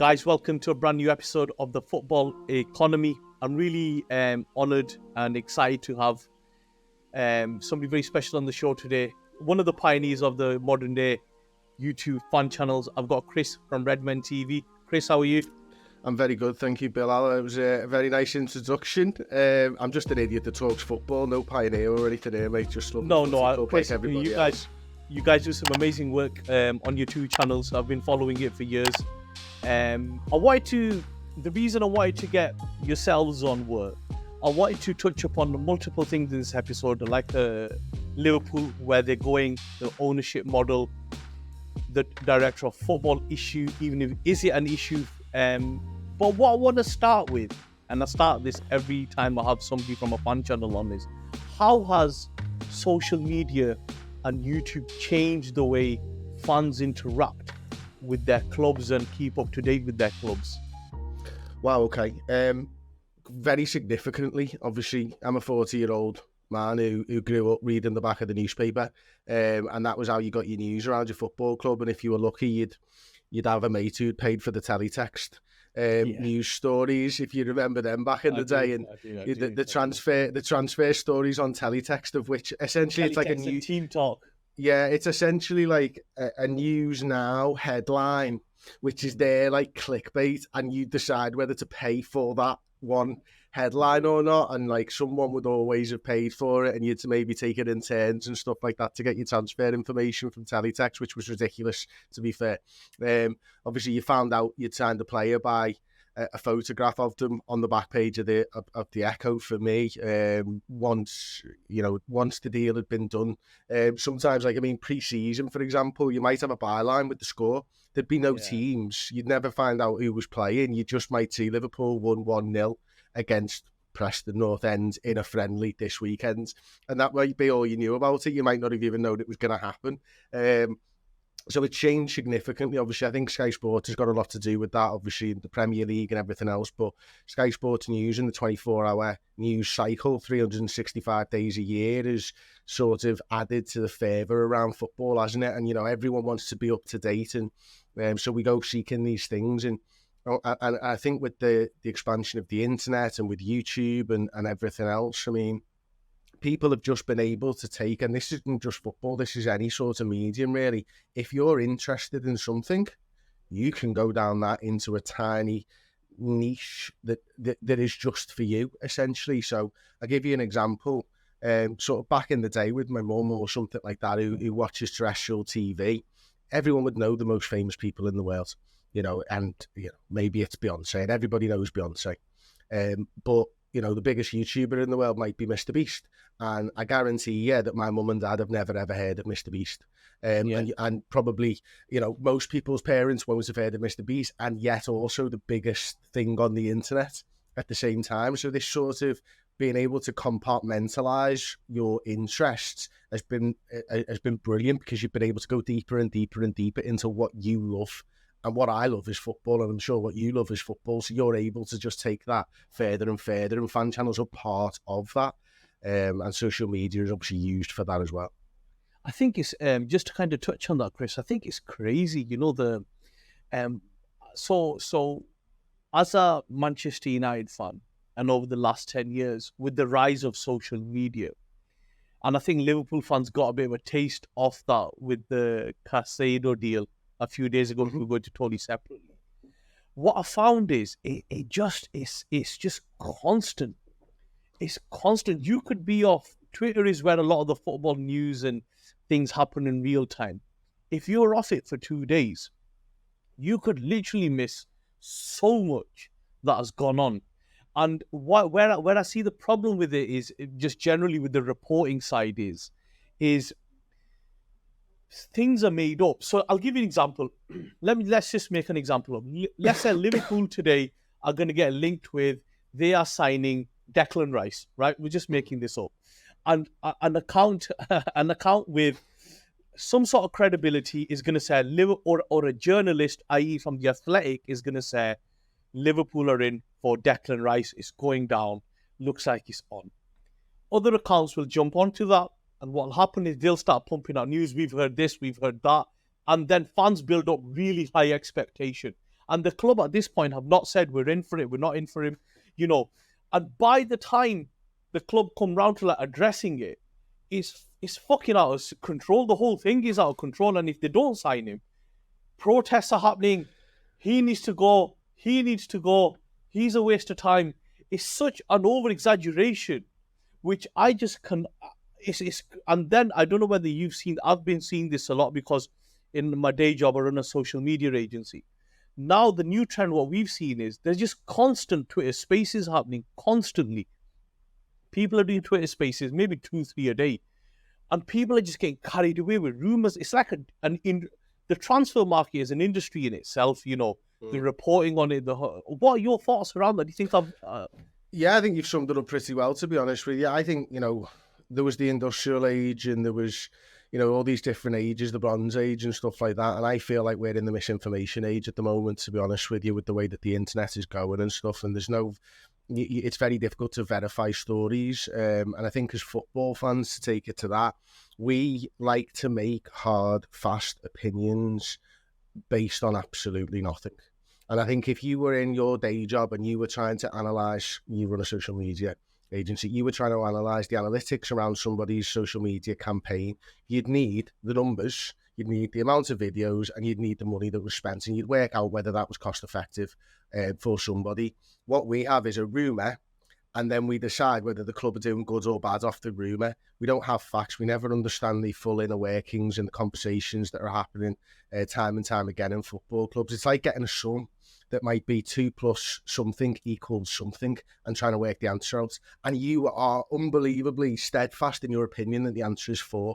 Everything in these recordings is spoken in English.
Guys, welcome to a brand new episode of the Football Economy. I'm really honoured and excited to have somebody very special on the show today. One of the pioneers of the modern day YouTube fan channels. I've got Chris from Redmen TV. Chris, how are you? I'm very good, thank you, Bilal. It was a very nice introduction. I'm just an idiot that talks football, no pioneer or anything here, mate. Just Chris, you guys do some amazing work on your two channels. I've been following it for years. The reason I wanted to get yourselves on were, I wanted to touch upon multiple things in this episode, like Liverpool, where they're going, the ownership model, the director of football issue, even if is it an issue. But what I want to start with, and I start this every time I have somebody from a fan channel on, is how has social media and YouTube changed the way fans interact with their clubs and keep up to date with their clubs? Wow, okay. Very significantly. Obviously, I'm a 40-year-old man who grew up reading the back of the newspaper, and that was how you got your news around your football club. And if you were lucky, you'd have a mate who'd paid for the teletext news stories, if you remember them back in the day, and the transfer stories on teletext, of which essentially it's like a new team talk. Yeah, it's essentially like a news now headline, which is there like clickbait, and you decide whether to pay for that one headline or not, and like someone would always have paid for it, and you'd maybe take it in turns and stuff like that to get your transfer information from teletext, which was ridiculous, to be fair. Obviously you found out you'd signed a player by a photograph of them on the back page of the Echo for me, once the deal had been done. Sometimes, pre-season, for example, you might have a byline with the score. There'd be no teams. You'd never find out who was playing. You just might see Liverpool won 1-0 against Preston North End in a friendly this weekend, and that might be all you knew about it. You might not have even known it was going to happen. So it changed significantly. Obviously, I think Sky Sports has got a lot to do with that, obviously, the Premier League and everything else. But Sky Sports News and the 24-hour news cycle, 365 days a year, is sort of added to the fervour around football, hasn't it? And, everyone wants to be up to date. And so we go seeking these things. And I think with the expansion of the internet and with YouTube and everything else, people have just been able to take, and this isn't just football, this is any sort of medium really. If you're interested in something, you can go down that into a tiny niche that is just for you, essentially. So I'll give you an example. Sort of back in the day with my mum or something like that, who watches terrestrial TV, everyone would know the most famous people in the world, maybe it's Beyonce, and everybody knows Beyonce. But the biggest YouTuber in the world might be Mr. Beast. And I guarantee you that my mum and dad have never, ever heard of Mr. Beast. And probably, most people's parents won't have heard of Mr. Beast, and yet also the biggest thing on the internet at the same time. So this sort of being able to compartmentalize your interests has been brilliant, because you've been able to go deeper and deeper and deeper into what you love. And what I love is football, and I'm sure what you love is football. So you're able to just take that further and further, and fan channels are part of that. And social media is obviously used for that as well. I think it's, just to kind of touch on that, Chris, I think it's crazy, so as a Manchester United fan, and over the last 10 years, with the rise of social media, and I think Liverpool fans got a bit of a taste of that with the Casado deal a few days ago. We were going to totally separately. What I found is it's just constant. It's constant. You could be off. Twitter is where a lot of the football news and things happen in real time. If you're off it for 2 days, you could literally miss so much that has gone on. And where I see the problem with it is just generally with the reporting side is things are made up. So I'll give you an example. Let's just make an example of. Let's say Liverpool today are going to get linked with, they are signing Declan Rice, right? We're just making this up. And an account with some sort of credibility is going to say or a journalist, i.e. from The Athletic, is going to say Liverpool are in for Declan Rice. It's going down. Looks like it's on. Other accounts will jump onto that, and what will happen is they'll start pumping out news. We've heard this, we've heard that, and then fans build up really high expectation. And the club at this point have not said we're in for it, we're not in for him, you know. And by the time the club come round to like addressing it, it's fucking out of control. The whole thing is out of control. And if they don't sign him, protests are happening. He needs to go. He needs to go. He's a waste of time. It's such an over exaggeration, which I just can. And then I don't know whether you've seen. I've been seeing this a lot because in my day job I run a social media agency. Now the new trend, what we've seen is there's just constant Twitter Spaces happening constantly. People are doing Twitter Spaces, maybe 2-3 a day, and people are just getting carried away with rumors. It's like the transfer market is an industry in itself. You know, the reporting on it. What are your thoughts around that? Do you think I've? Yeah, I think you've summed it up pretty well, to be honest with you. I think, you know, there was the industrial age and there was, you know, all these different ages, the Bronze Age and stuff like that. And I feel like we're in the misinformation age at the moment, to be honest with you, with the way that the internet is going and stuff. And it's very difficult to verify stories. And I think as football fans, to take it to that, we like to make hard, fast opinions based on absolutely nothing. And I think if you were in your day job and you were trying to analyse, you run a social media agency, you were trying to analyse the analytics around somebody's social media campaign, you'd need the numbers, you'd need the amount of videos, and you'd need the money that was spent, and you'd work out whether that was cost effective for somebody. What we have is a rumour, and then we decide whether the club are doing good or bad off the rumour. We don't have facts. We never understand the full inner workings and the conversations that are happening time and time again in football clubs. It's like getting a sum that might be 2 plus something equals something and trying to work the answer out. And you are unbelievably steadfast in your opinion that the answer is 4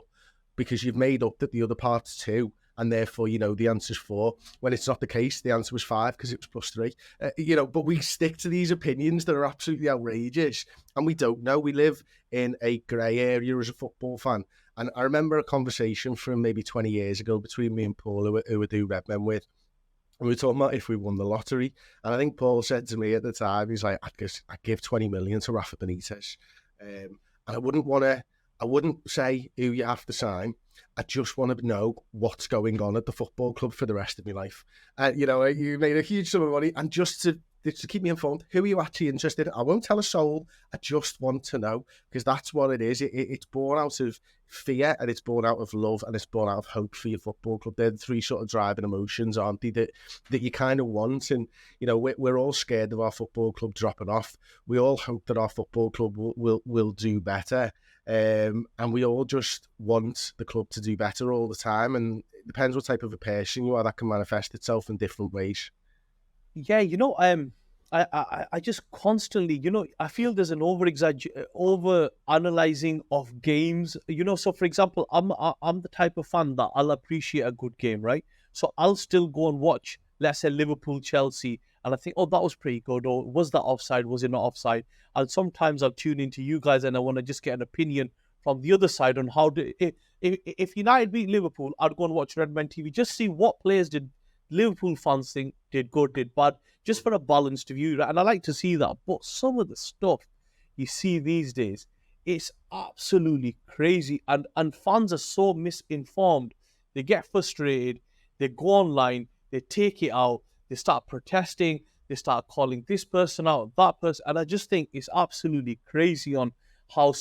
because you've made up that the other part's 2. And therefore, you know, the answer's 4. When it's not the case, the answer was 5 because it was plus 3. You know, but we stick to these opinions that are absolutely outrageous. And we don't know. We live in a grey area as a football fan. And I remember a conversation from maybe 20 years ago between me and Paul, who I do Redmen with. And we were talking about if we won the lottery. And I think Paul said to me at the time, he's like, I'd give 20 million to Rafa Benitez. And I wouldn't say who you have to sign. I just want to know what's going on at the football club for the rest of my life. You know, you made a huge sum of money, and just to keep me informed, who are you actually interested in? I won't tell a soul. I just want to know, because that's what it is. It's born out of fear, and it's born out of love, and it's born out of hope for your football club. They're the 3 sort of driving emotions, aren't they, that you kind of want. And, you know, we're all scared of our football club dropping off. We all hope that our football club will do better. And we all just want the club to do better all the time. And it depends what type of a person you are, that can manifest itself in different ways. Yeah, you know, I just constantly, you know, I feel there's an over analyzing of games. You know, so for example, I'm the type of fan that I'll appreciate a good game, right? So I'll still go and watch, let's say, Liverpool, Chelsea, and I think, oh, that was pretty good, or was that offside? Was it not offside? And sometimes I'll tune into you guys and I want to just get an opinion from the other side on how if United beat Liverpool, I'd go and watch Redmen TV, just see what players did Liverpool fans think did good, did bad, just for a balanced view. And I like to see that. But some of the stuff you see these days, it's absolutely crazy. And fans are so misinformed. They get frustrated. They go online. They take it out. They start protesting. They start calling this person out, that person. And I just think it's absolutely crazy on how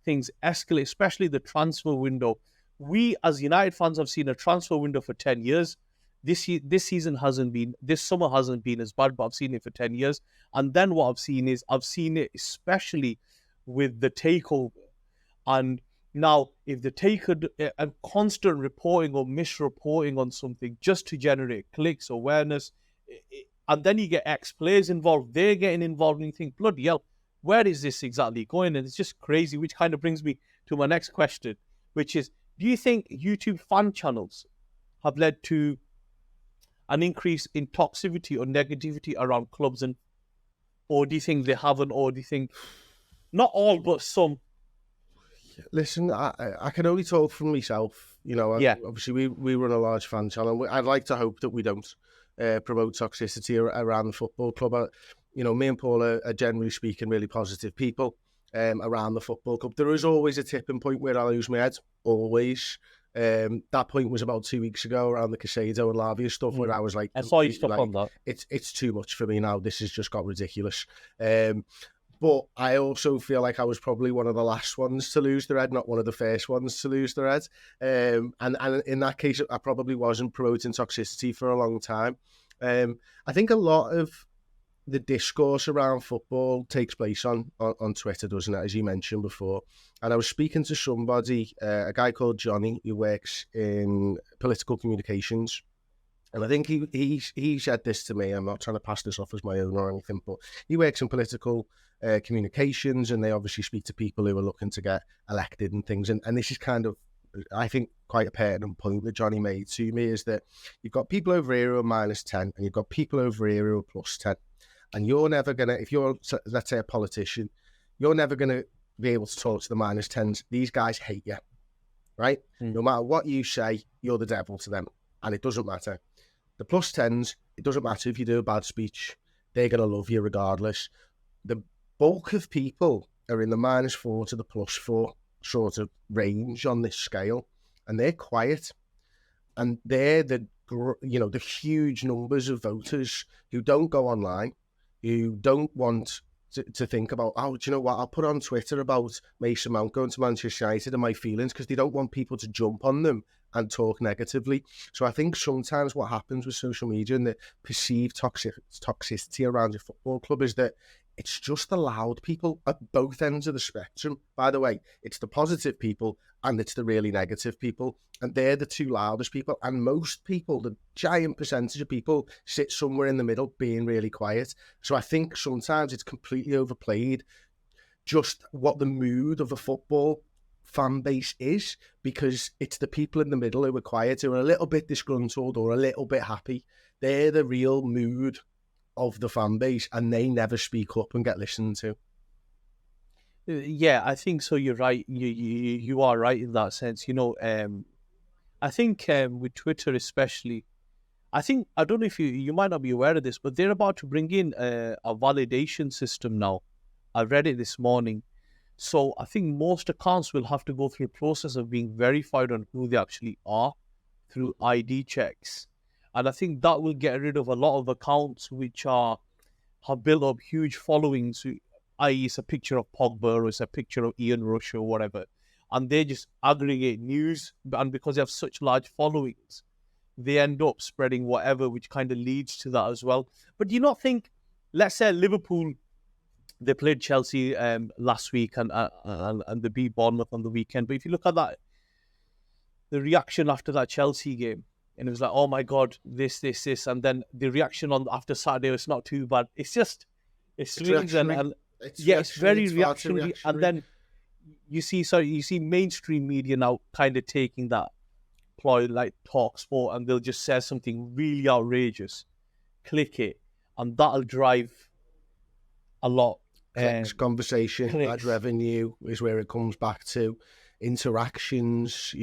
things escalate, especially the transfer window. We, as United fans, have seen a transfer window for 10 years. This summer hasn't been as bad, but I've seen it for 10 years. And then what I've seen it especially with the takeover. And now, if the takeover and constant reporting or misreporting on something just to generate clicks, awareness, and then you get ex-players involved, they're getting involved, and you think, bloody hell, where is this exactly going? And it's just crazy, which kind of brings me to my next question, which is, do you think YouTube fan channels have led to an increase in toxicity or negativity around clubs, or do you think they haven't, or do you think not all but some? Listen, I can only talk from myself. You know, obviously we run a large fan channel. I'd like to hope that we don't promote toxicity around the football club. You know, me and Paul are generally speaking really positive people around the football club. There is always a tipping point where I lose my head, always. That point was about 2 weeks ago around the Casado and Lavia stuff, where I was like, I saw you stuff like, on that. It's too much for me now. This has just got ridiculous. But I also feel like I was probably one of the last ones to lose their head, not one of the first ones to lose their head. And in that case, I probably wasn't promoting toxicity for a long time. I think a lot of the discourse around football takes place on Twitter, doesn't it, as you mentioned before? And I was speaking to somebody, a guy called Johnny, who works in political communications. And I think he said this to me. I'm not trying to pass this off as my own or anything, but he works in political communications, and they obviously speak to people who are looking to get elected and things. And this is kind of, I think, quite a pertinent point that Johnny made to me, is that you've got people over here who are -10, and you've got people over here who are +10. And you're never going to, if you're, let's say, a politician, you're never going to be able to talk to the -10s. These guys hate you, right? No matter what you say, you're the devil to them, and it doesn't matter. The +10s, it doesn't matter if you do a bad speech. They're going to love you regardless. The bulk of people are in the -4 to the +4 sort of range on this scale, and they're quiet. And they're the huge numbers of voters who don't go online, who don't want to think about, oh, do you know what, I'll put on Twitter about Mason Mount going to Manchester United and my feelings, because they don't want people to jump on them and talk negatively. So I think sometimes what happens with social media and the perceived toxicity around your football club is that it's just the loud people at both ends of the spectrum. By the way, it's the positive people and it's the really negative people. And they're the two loudest people. And most people, the giant percentage of people, sit somewhere in the middle being really quiet. So I think sometimes it's completely overplayed just what the mood of a football fan base is, because it's the people in the middle who are quiet, who are a little bit disgruntled or a little bit happy. They're the real mood of the fan base, and they never speak up and get listened to. Yeah, I think so. You're right. You are right in that sense. I think with Twitter especially, I don't know if you might not be aware of this, but they're about to bring in a validation system now. I read it this morning. So I think most accounts will have to go through a process of being verified on who they actually are through ID checks. And I think that will get rid of a lot of accounts which have built up huge followings, i.e. it's a picture of Pogba or it's a picture of Ian Rush or whatever. And they just aggregate news. And because they have such large followings, they end up spreading whatever, which kind of leads to that as well. But do you not think, let's say Liverpool, they played Chelsea last week and they beat Bournemouth on the weekend. But if you look at that, the reaction after that Chelsea game, and it was like, oh my God, this. And then the reaction on after Saturday was not too bad. It's swings and it's very reactionary. And then you see mainstream media now kind of taking that ploy like TalkSport, and they'll just say something really outrageous, click it, and that'll drive a lot. Conversation, ad revenue is where it comes back to, interactions,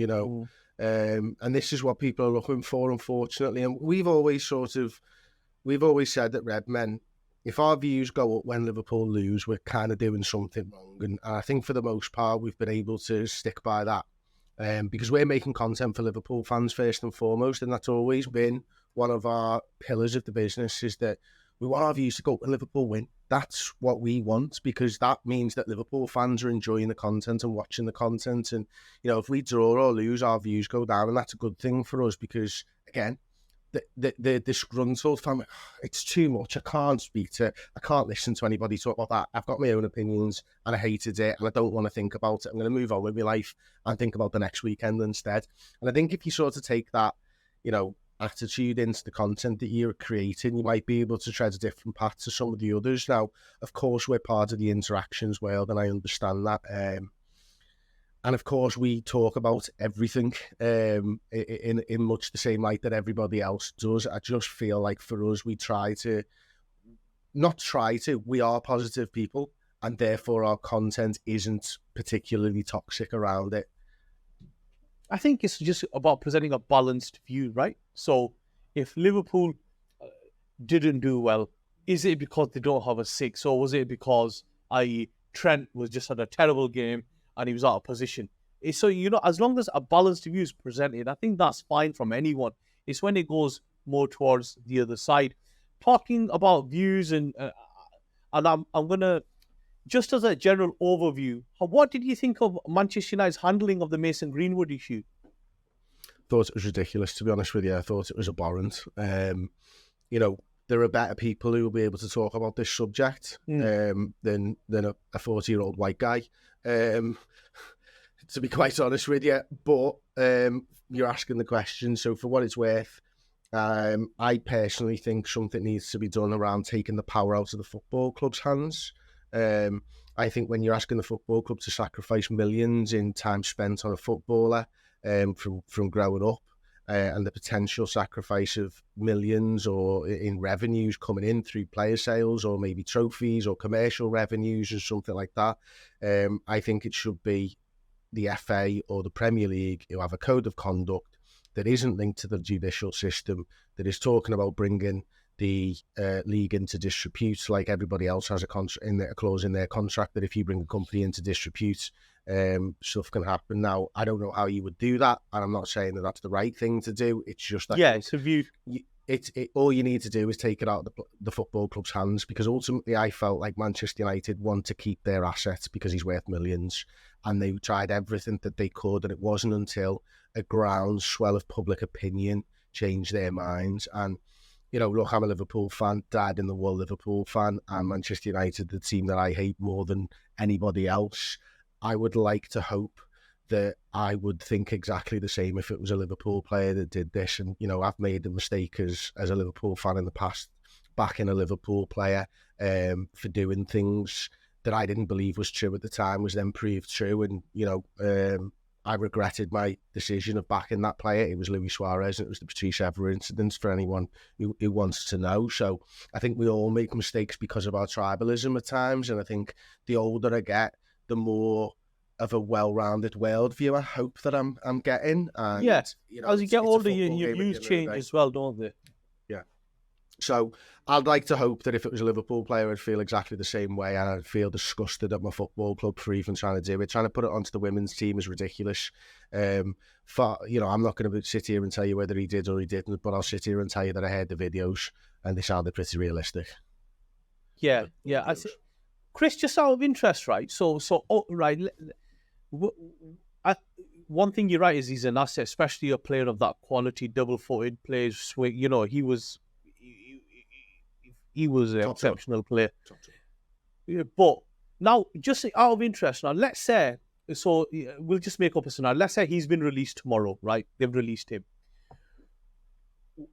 and this is what people are looking for, unfortunately. And we've always said that Redmen, if our views go up when Liverpool lose, we're kind of doing something wrong. And I think for the most part, we've been able to stick by that, because we're making content for Liverpool fans first and foremost, and that's always been one of our pillars of the business, is that we want our views to go up when Liverpool win. That's what we want, because that means that Liverpool fans are enjoying the content and watching the content. And, if we draw or lose, our views go down, and that's a good thing for us, because, again, the disgruntled fan, it's too much. I can't listen to anybody talk about that. I've got my own opinions and I hated it and I don't want to think about it. I'm going to move on with my life and think about the next weekend instead. And I think if you sort of take that, attitude into the content that you're creating, you might be able to tread a different path to some of the others. Now, of course, we're part of the interactions world, and I understand that. And of course, we talk about everything in much the same light that everybody else does. I just feel like for us, we we are positive people, and therefore our content isn't particularly toxic around it. I think it's just about presenting a balanced view, right? So if Liverpool didn't do well, is it because they don't have a 6, or was it because, i.e., Trent was just had a terrible game and he was out of position? So, as long as a balanced view is presented, I think that's fine from anyone. It's when it goes more towards the other side. Talking about views and I'm gonna, just as a general overview, what did you think of Manchester United's handling of the Mason Greenwood issue? Thought it was ridiculous, to be honest with you. I thought it was abhorrent. There are better people who will be able to talk about this subject than a 40-year-old white guy, to be quite honest with you. But you're asking the question, so for what it's worth, I personally think something needs to be done around taking the power out of the football club's hands. I think when you're asking the football club to sacrifice millions in time spent on a footballer from growing up, and the potential sacrifice of millions or in revenues coming in through player sales or maybe trophies or commercial revenues or something like that, I think it should be the FA or the Premier League who have a code of conduct that isn't linked to the judicial system, that is talking about bringing the league into disrepute, like everybody else has a clause in their contract that if you bring a company into disrepute, stuff can happen. Now, I don't know how you would do that, and I'm not saying that that's the right thing to do. It's just that it's a view. All you need to do is take it out of the football club's hands, because ultimately I felt like Manchester United want to keep their assets because he's worth millions, and they tried everything that they could, and it wasn't until a groundswell of public opinion changed their minds. And look, I'm a Liverpool fan, dad in the world Liverpool fan, and Manchester United, the team that I hate more than anybody else. I would like to hope that I would think exactly the same if it was a Liverpool player that did this. And, I've made the mistake as a Liverpool fan in the past, backing a Liverpool player for doing things that I didn't believe was true at the time, was then proved true. And, I regretted my decision of backing that player. It was Luis Suarez, and it was the Patrice Evra incident, for anyone who wants to know. So I think we all make mistakes because of our tribalism at times. And I think the older I get, the more of a well-rounded worldview I hope that I'm getting. And, as you get older, your views change as well, don't they? Yeah. So I'd like to hope that if it was a Liverpool player, I'd feel exactly the same way, and I'd feel disgusted at my football club for even trying to do it. Trying to put it onto the women's team is ridiculous. I'm not going to sit here and tell you whether he did or he didn't, but I'll sit here and tell you that I heard the videos and they sounded pretty realistic. Yeah. I see. Chris, just out of interest, right? Right. One thing you're right is he's an asset, especially a player of that quality, double-footed, plays swing. He was an exceptional player. Yeah, but now, just out of interest, now let's say, we'll just make up a scenario. Let's say he's been released tomorrow, right? They've released him.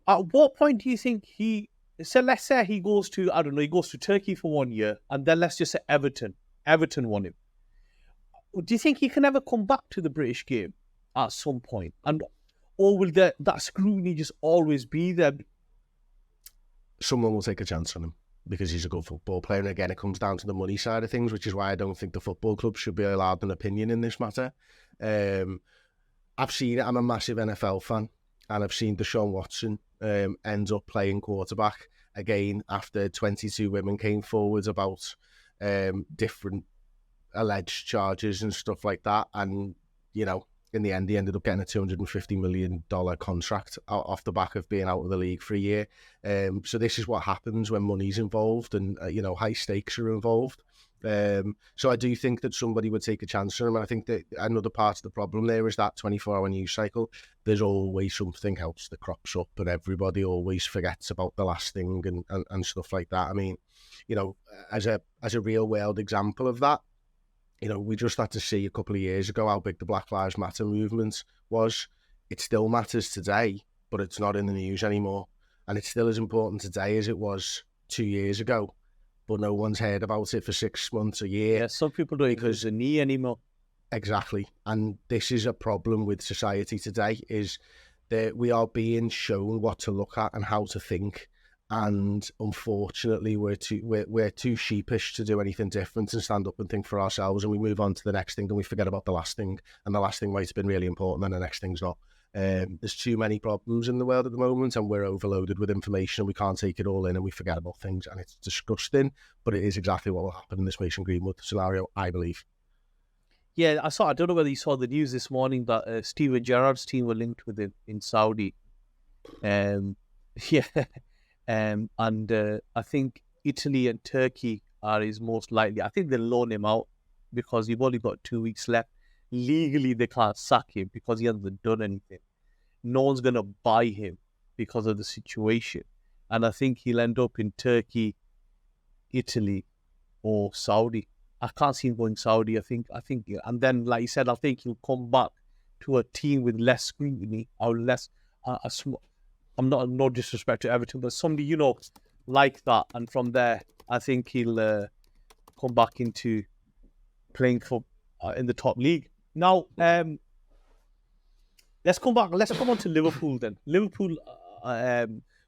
At what point do you think let's say he goes to, I don't know, he goes to Turkey for 1 year, and then let's just say Everton won him. Do you think he can ever come back to the British game at some point? Or will that scrutiny just always be there? Someone will take a chance on him because he's a good football player. And again, it comes down to the money side of things, which is why I don't think the football club should be allowed an opinion in this matter. I've seen it. I'm a massive NFL fan, and I've seen Deshaun Watson end up playing quarterback again after 22 women came forward about different alleged charges and stuff like that. And, in the end, he ended up getting a $250 million contract off the back of being out of the league for a year. So this is what happens when money's involved and, high stakes are involved. So I do think that somebody would take a chance on him. And I think that another part of the problem there is that 24-hour news cycle. There's always something else that crops up, and everybody always forgets about the last thing and stuff like that. I mean, as a real world example of that, we just had to see a couple of years ago how big the Black Lives Matter movement was. It still matters today, but it's not in the news anymore. And it's still as important today as it was 2 years ago, but no one's heard about it for 6 months, a year. Yeah, some people don't use the knee anymore. Exactly. And this is a problem with society today, is that we are being shown what to look at and how to think. And unfortunately, we're too sheepish to do anything different and stand up and think for ourselves. And we move on to the next thing, and we forget about the last thing. And the last thing might have been really important, and the next thing's not. There's too many problems in the world at the moment, and we're overloaded with information. We can't take it all in, and we forget about things. And it's disgusting, but it is exactly what will happen in this Mason Greenwood scenario, I believe. Yeah, I saw. I don't know whether you saw the news this morning that Steven Gerrard's team were linked with it in Saudi. Um, yeah, and I think Italy and Turkey are his most likely. I think they'll loan him out because you've only got 2 weeks left. Legally, they can't sack him because he hasn't done anything. No one's gonna buy him because of the situation, and I think he'll end up in Turkey, Italy, or Saudi. I can't see him going Saudi. I think, and then like you said, I think he'll come back to a team with less scrutiny or less. I'm not no disrespect to Everton, but somebody like that, and from there, I think he'll come back into playing for in the top league. Now, let's come back. Let's come on to Liverpool then. Liverpool.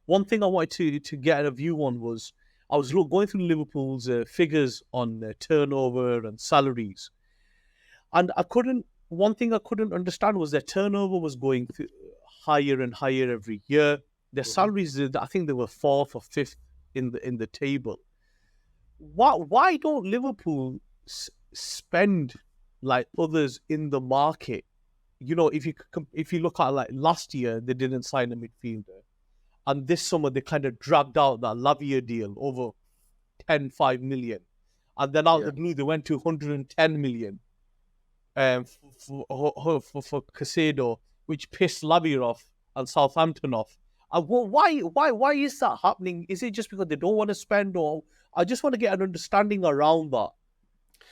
One thing I wanted to get a view on was I was going through Liverpool's figures on turnover and salaries, and I couldn't. One thing I couldn't understand was their turnover was going higher and higher every year. Their salaries, I think they were fourth or fifth in the table. Why don't Liverpool spend like others in the market? If you look at like last year, they didn't sign a midfielder, and this summer they kind of dragged out that Lavia deal over 5 million, and then out the blue they went to 110 million for Casado, which pissed Lavia off and Southampton off. Why is that happening? Is it just because they don't want to spend, or I just want to get an understanding around that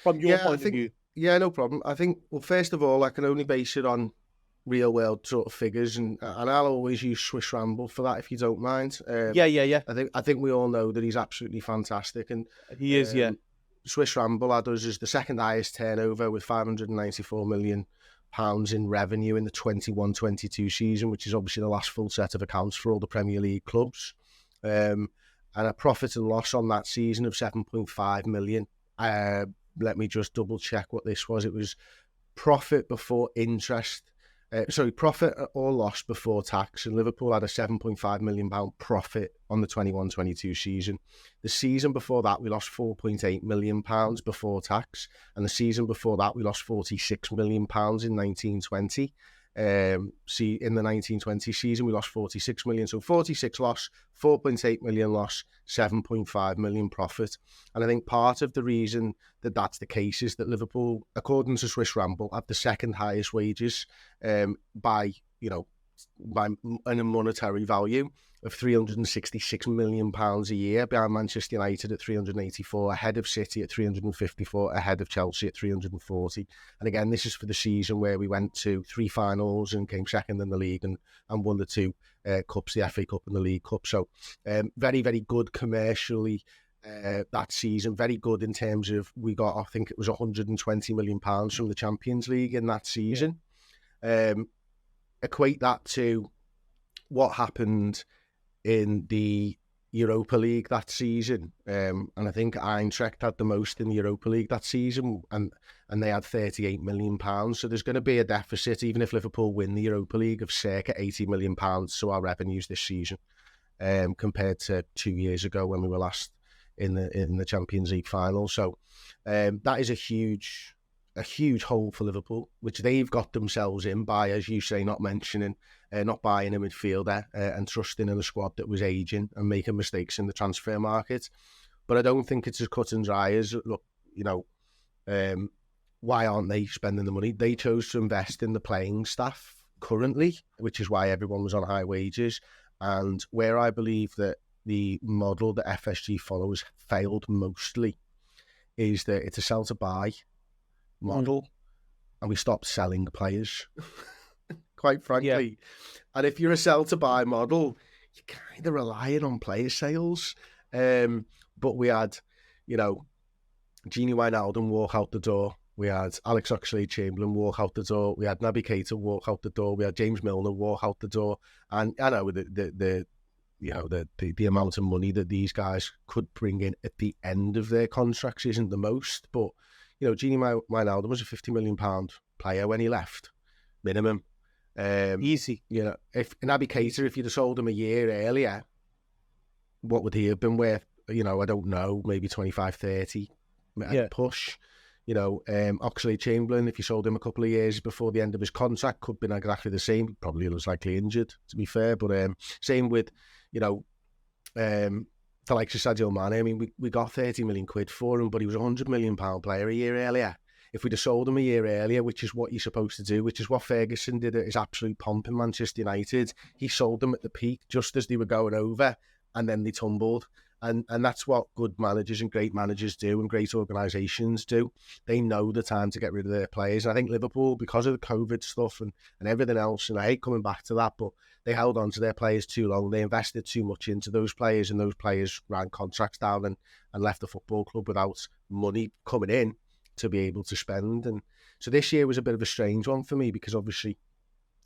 from your point of view? Yeah, no problem. I think, well, first of all, I can only base it on real world sort of figures, and I'll always use Swiss Ramble for that if you don't mind. Yeah. I think we all know that he's absolutely fantastic, and he is. Swiss Ramble had us as the second highest turnover with £594 million in revenue in the 21-22 season, which is obviously the last full set of accounts for all the Premier League clubs, and a profit and loss on that season of 7.5 million. Let me just double check what this was. It was profit before interest. Profit or loss before tax. And Liverpool had a £7.5 million profit on the 21-22 season. The season before that, we lost £4.8 million before tax. And the season before that, we lost £46 million in 19-20. In the 19-20 season, we lost 46 million. So 46 loss, 4.8 million loss, 7.5 million profit. And I think part of the reason that that's the case is that Liverpool, according to Swiss Ramble, have the second highest wages by a monetary value of £366 million a year, behind Manchester United at 384, ahead of City at 354, ahead of Chelsea at 340. And again, this is for the season where we went to 3 finals and came second in the league and won the 2 cups, the FA Cup and the League Cup. So very, very good commercially that season. Very good in terms of, we got, I think it was £120 million from the Champions League in that season. Equate that to what happened in the Europa League that season, and I think Eintracht had the most in the Europa League that season, and they had £38 million. So there's going to be a deficit, even if Liverpool win the Europa League, of circa £80 million to our revenues this season, compared to 2 years ago when we were last in the Champions League final. So that is a huge hole for Liverpool, which they've got themselves in by, as you say, not buying a midfielder and trusting in a squad that was aging and making mistakes in the transfer market. But I don't think it's as cut and dry as, look, why aren't they spending the money? They chose to invest in the playing staff currently, which is why everyone was on high wages. And where I believe that the model that FSG follows failed mostly is that it's a sell to buy model, and we stopped selling players, quite frankly. And if you're a sell to buy model, you're kind of relying on player sales. But we had, Gini Wijnaldum walk out the door. We had Alex Oxlade-Chamberlain walk out the door. We had Naby Keita walk out the door. We had James Milner walk out the door. And I know the amount of money that these guys could bring in at the end of their contracts isn't the most, but Gini Wijnaldum was a £50 million player when he left, minimum. Easy. If Naby Keita, if you'd have sold him a year earlier, what would he have been worth? I don't know, maybe 25, 30 push. Oxlade-Chamberlain, if you sold him a couple of years before the end of his contract, could have been exactly the same. Probably was likely injured, to be fair. But same with, the likes of Sadio Mane. I mean, we got 30 million quid for him, but he was a £100 million player a year earlier. If we'd have sold him a year earlier, which is what you're supposed to do, which is what Ferguson did at his absolute pomp in Manchester United, he sold them at the peak just as they were going over, and then they tumbled. And that's what good managers and great managers do, and great organisations do. They know the time to get rid of their players. And I think Liverpool, because of the COVID stuff and everything else, and I hate coming back to that, but they held on to their players too long. They invested too much into those players, and those players ran contracts down and left the football club without money coming in to be able to spend. And so this year was a bit of a strange one for me, because obviously,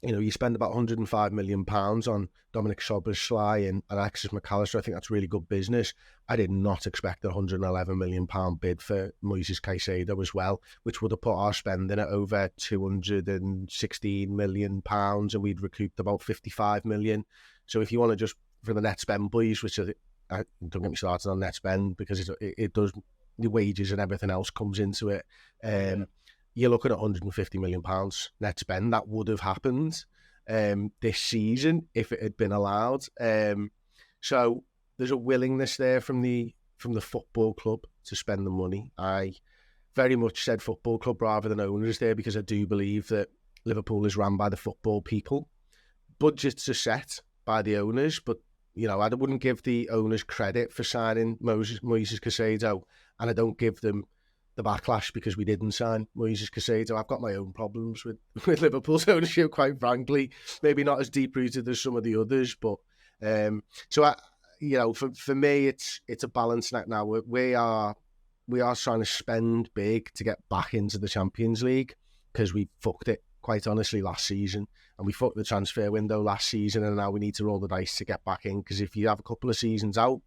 you spend about £105 million on Dominic Szoboszlai and Alexis McAllister. I think that's really good business. I did not expect a £111 million bid for Moises Caicedo as well, which would have put our spending at over £216 million, and we'd recouped about £55 million. So if you want to just, for the net spend boys, which don't get me started on net spend, because it does, the wages and everything else comes into it. You're looking at £150 million net spend. That would have happened this season if it had been allowed. So there's a willingness there from the football club to spend the money. I very much said football club rather than owners there, because I do believe that Liverpool is run by the football people. Budgets are set by the owners, but I wouldn't give the owners credit for signing Moises Caicedo, and I don't give them the backlash because we didn't sign Moises Caicedo. I've got my own problems with Liverpool's ownership, quite frankly. Maybe not as deep-rooted as some of the others, but for me, it's a balance now. We are trying to spend big to get back into the Champions League, because we fucked it, quite honestly, last season, and we fucked the transfer window last season, and now we need to roll the dice to get back in, because if you have a couple of seasons out,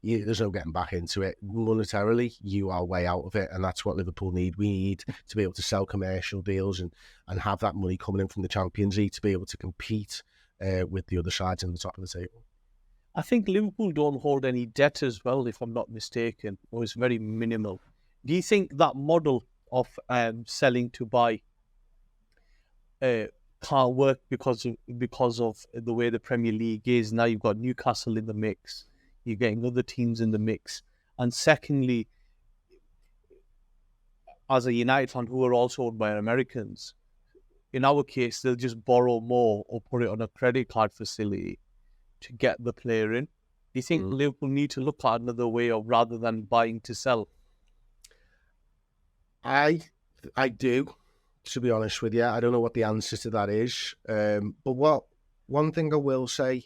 there's no getting back into it. Monetarily, you are way out of it, and that's what Liverpool need. We need to be able to sell commercial deals and have that money coming in from the Champions League to be able to compete with the other sides in the top of the table. I think Liverpool don't hold any debt as well, if I'm not mistaken, or it's very minimal. Do you think that model of selling to buy can't work because of the way the Premier League is? Now you've got Newcastle in the mix. You're getting other teams in the mix. And secondly, as a United fan who are also owned by Americans, in our case, they'll just borrow more or put it on a credit card facility to get the player in. Do you think Liverpool need to look at another way of, rather than buying to sell? I do, to be honest with you. I don't know what the answer to that is. But one thing I will say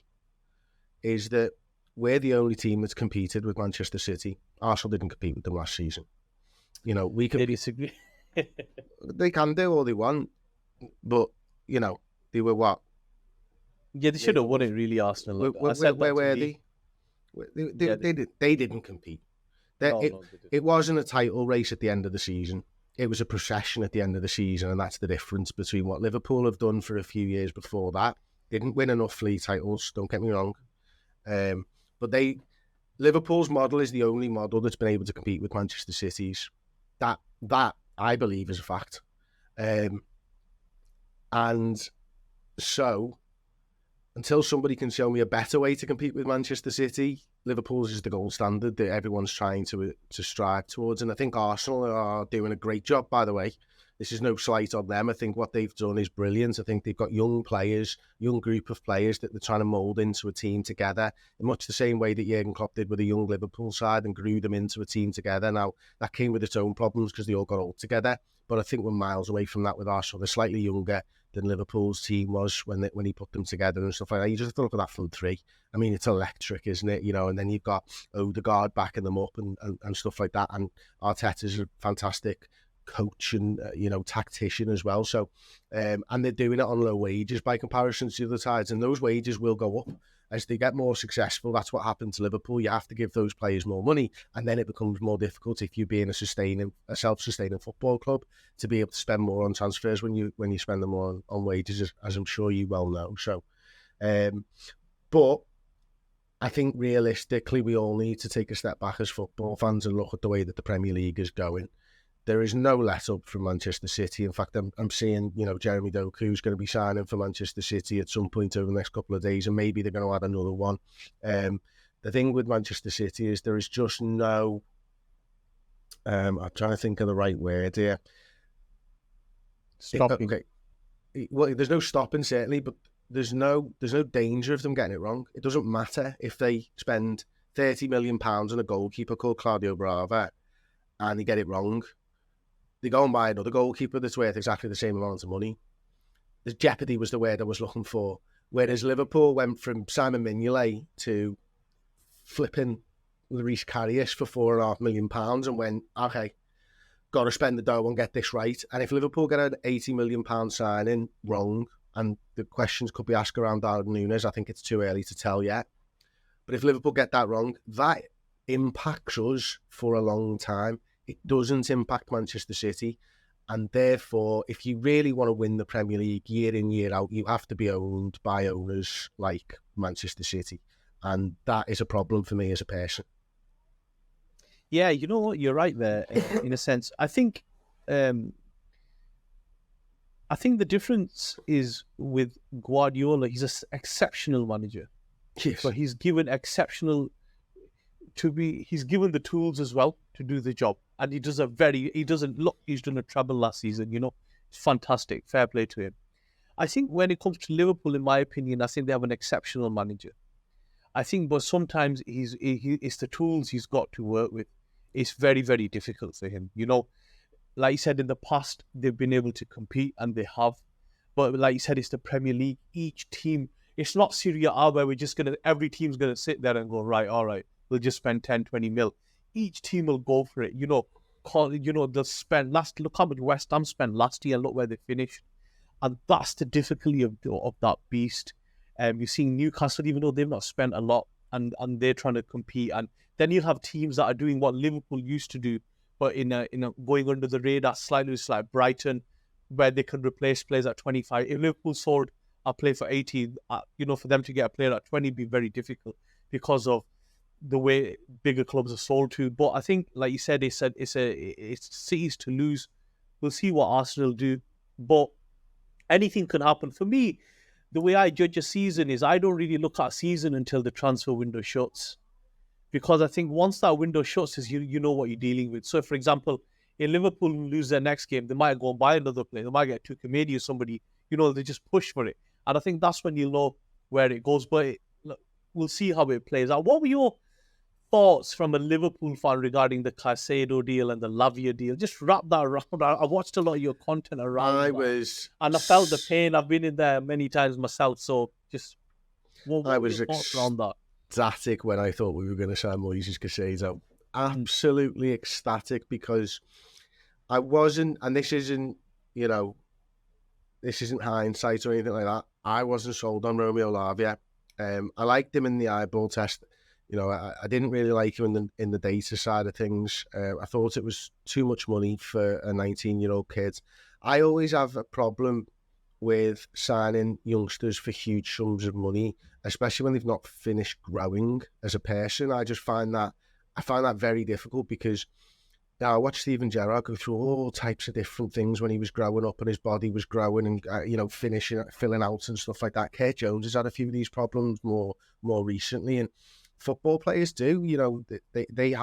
is that we're the only team that's competed with Manchester City. Arsenal didn't compete with them last season. We can disagree. They can do all they want, but they were what? Yeah, they should have won it, really, Arsenal. Where were they? They didn't compete. It wasn't a title race at the end of the season. It was a procession at the end of the season, and that's the difference between what Liverpool have done for a few years before that. They didn't win enough league titles, don't get me wrong. But Liverpool's model is the only model that's been able to compete with Manchester City's. That I believe is a fact. And so, until somebody can show me a better way to compete with Manchester City, Liverpool's is the gold standard that everyone's trying to strive towards. And I think Arsenal are doing a great job, by the way. This is no slight on them. I think what they've done is brilliant. I think they've got young group of players that they're trying to mould into a team together, in much the same way that Jurgen Klopp did with a young Liverpool side and grew them into a team together. Now, that came with its own problems because they all got old together. But I think we're miles away from that with Arsenal. They're slightly younger than Liverpool's team was when he put them together and stuff like that. You just have to look at that front three. I mean, it's electric, isn't it? And then you've got Odegaard backing them up and stuff like that. And Arteta's a fantastic coach and tactician as well. So and they're doing it on low wages by comparison to the other sides, and those wages will go up as they get more successful. That's what happened to Liverpool. You have to give those players more money, and then it becomes more difficult if you're being a self-sustaining football club to be able to spend more on transfers when you spend them more on wages, as I'm sure you well know. So but I think realistically we all need to take a step back as football fans and look at the way that the Premier League is going. there is no let up from Manchester City. In fact, I'm seeing, Jeremy Doku's going to be signing for Manchester City at some point over the next couple of days, and maybe they're going to add another one. The thing with Manchester City is there is just no, I'm trying to think of the right word here. Stopping. Okay. Well, there's no stopping, certainly, but there's no danger of them getting it wrong. It doesn't matter if they spend £30 million on a goalkeeper called Claudio Brava and they get it wrong. They go and buy another goalkeeper that's worth exactly the same amount of money. The jeopardy was the word I was looking for. Whereas Liverpool went from Simon Mignolet to flipping Lloris Karius for £4.5 million and went, okay, got to spend the dough and get this right. And if Liverpool get an £80 million signing wrong, and the questions could be asked around Darwin Núñez, I think it's too early to tell yet. But if Liverpool get that wrong, that impacts us for a long time. It doesn't impact Manchester City. And therefore, if you really want to win the Premier League year in, year out, you have to be owned by owners like Manchester City. And that is a problem for me as a person. Yeah, you know what? You're right there, in a sense. I think the difference is with Guardiola. He's an exceptional manager. Yes. But he's given he's given the tools as well to do the job. And he's done a treble last season, It's fantastic. Fair play to him. I think when it comes to Liverpool, in my opinion, I think they have an exceptional manager. I think, but sometimes it's the tools he's got to work with. It's very, very difficult for him. Like you said, in the past, they've been able to compete, and they have. But like you said, it's the Premier League. Each team, it's not Serie A where every team's going to sit there and go, right, all right, we'll just spend 10, 20 mil. Each team will go for it. They'll spend, look how much West Ham spent last year, and look where they finished. And that's the difficulty of that beast. You're seeing Newcastle, even though they've not spent a lot, and they're trying to compete. And then you'll have teams that are doing what Liverpool used to do, but in a going under the radar slightly. It's like Brighton, where they can replace players at 25. If Liverpool sold a player for 80, for them to get a player at 20 would be very difficult because of the way bigger clubs are sold to. But I think, like you said, it's City's to lose. We'll see what Arsenal do, but anything can happen. For me, the way I judge a season is I don't really look at a season until the transfer window shuts. Because I think once that window shuts, you know what you're dealing with. So, for example, if Liverpool lose their next game, they might go and buy another player. They might get Tuchel or somebody. They just push for it. And I think that's when you'll know where it goes. But we'll see how it plays out. What were your thoughts from a Liverpool fan regarding the Caicedo deal and the Lavia deal? Just wrap that around. I watched a lot of your content around and I felt the pain. I've been in there many times myself. So just what were your thoughts around that? Ecstatic when I thought we were going to sign Moises Caicedo. Absolutely ecstatic, because I wasn't, and this isn't hindsight or anything like that. I wasn't sold on Romeo Lavia. I liked him in the eyeball test. I didn't really like him in the data side of things. I thought it was too much money for a 19-year-old kid. I always have a problem with signing youngsters for huge sums of money, especially when they've not finished growing as a person. I find that very difficult, because I watched Steven Gerrard go through all types of different things when he was growing up and his body was growing and filling out and stuff like that. Kurt Jones has had a few of these problems more recently, and football players do. They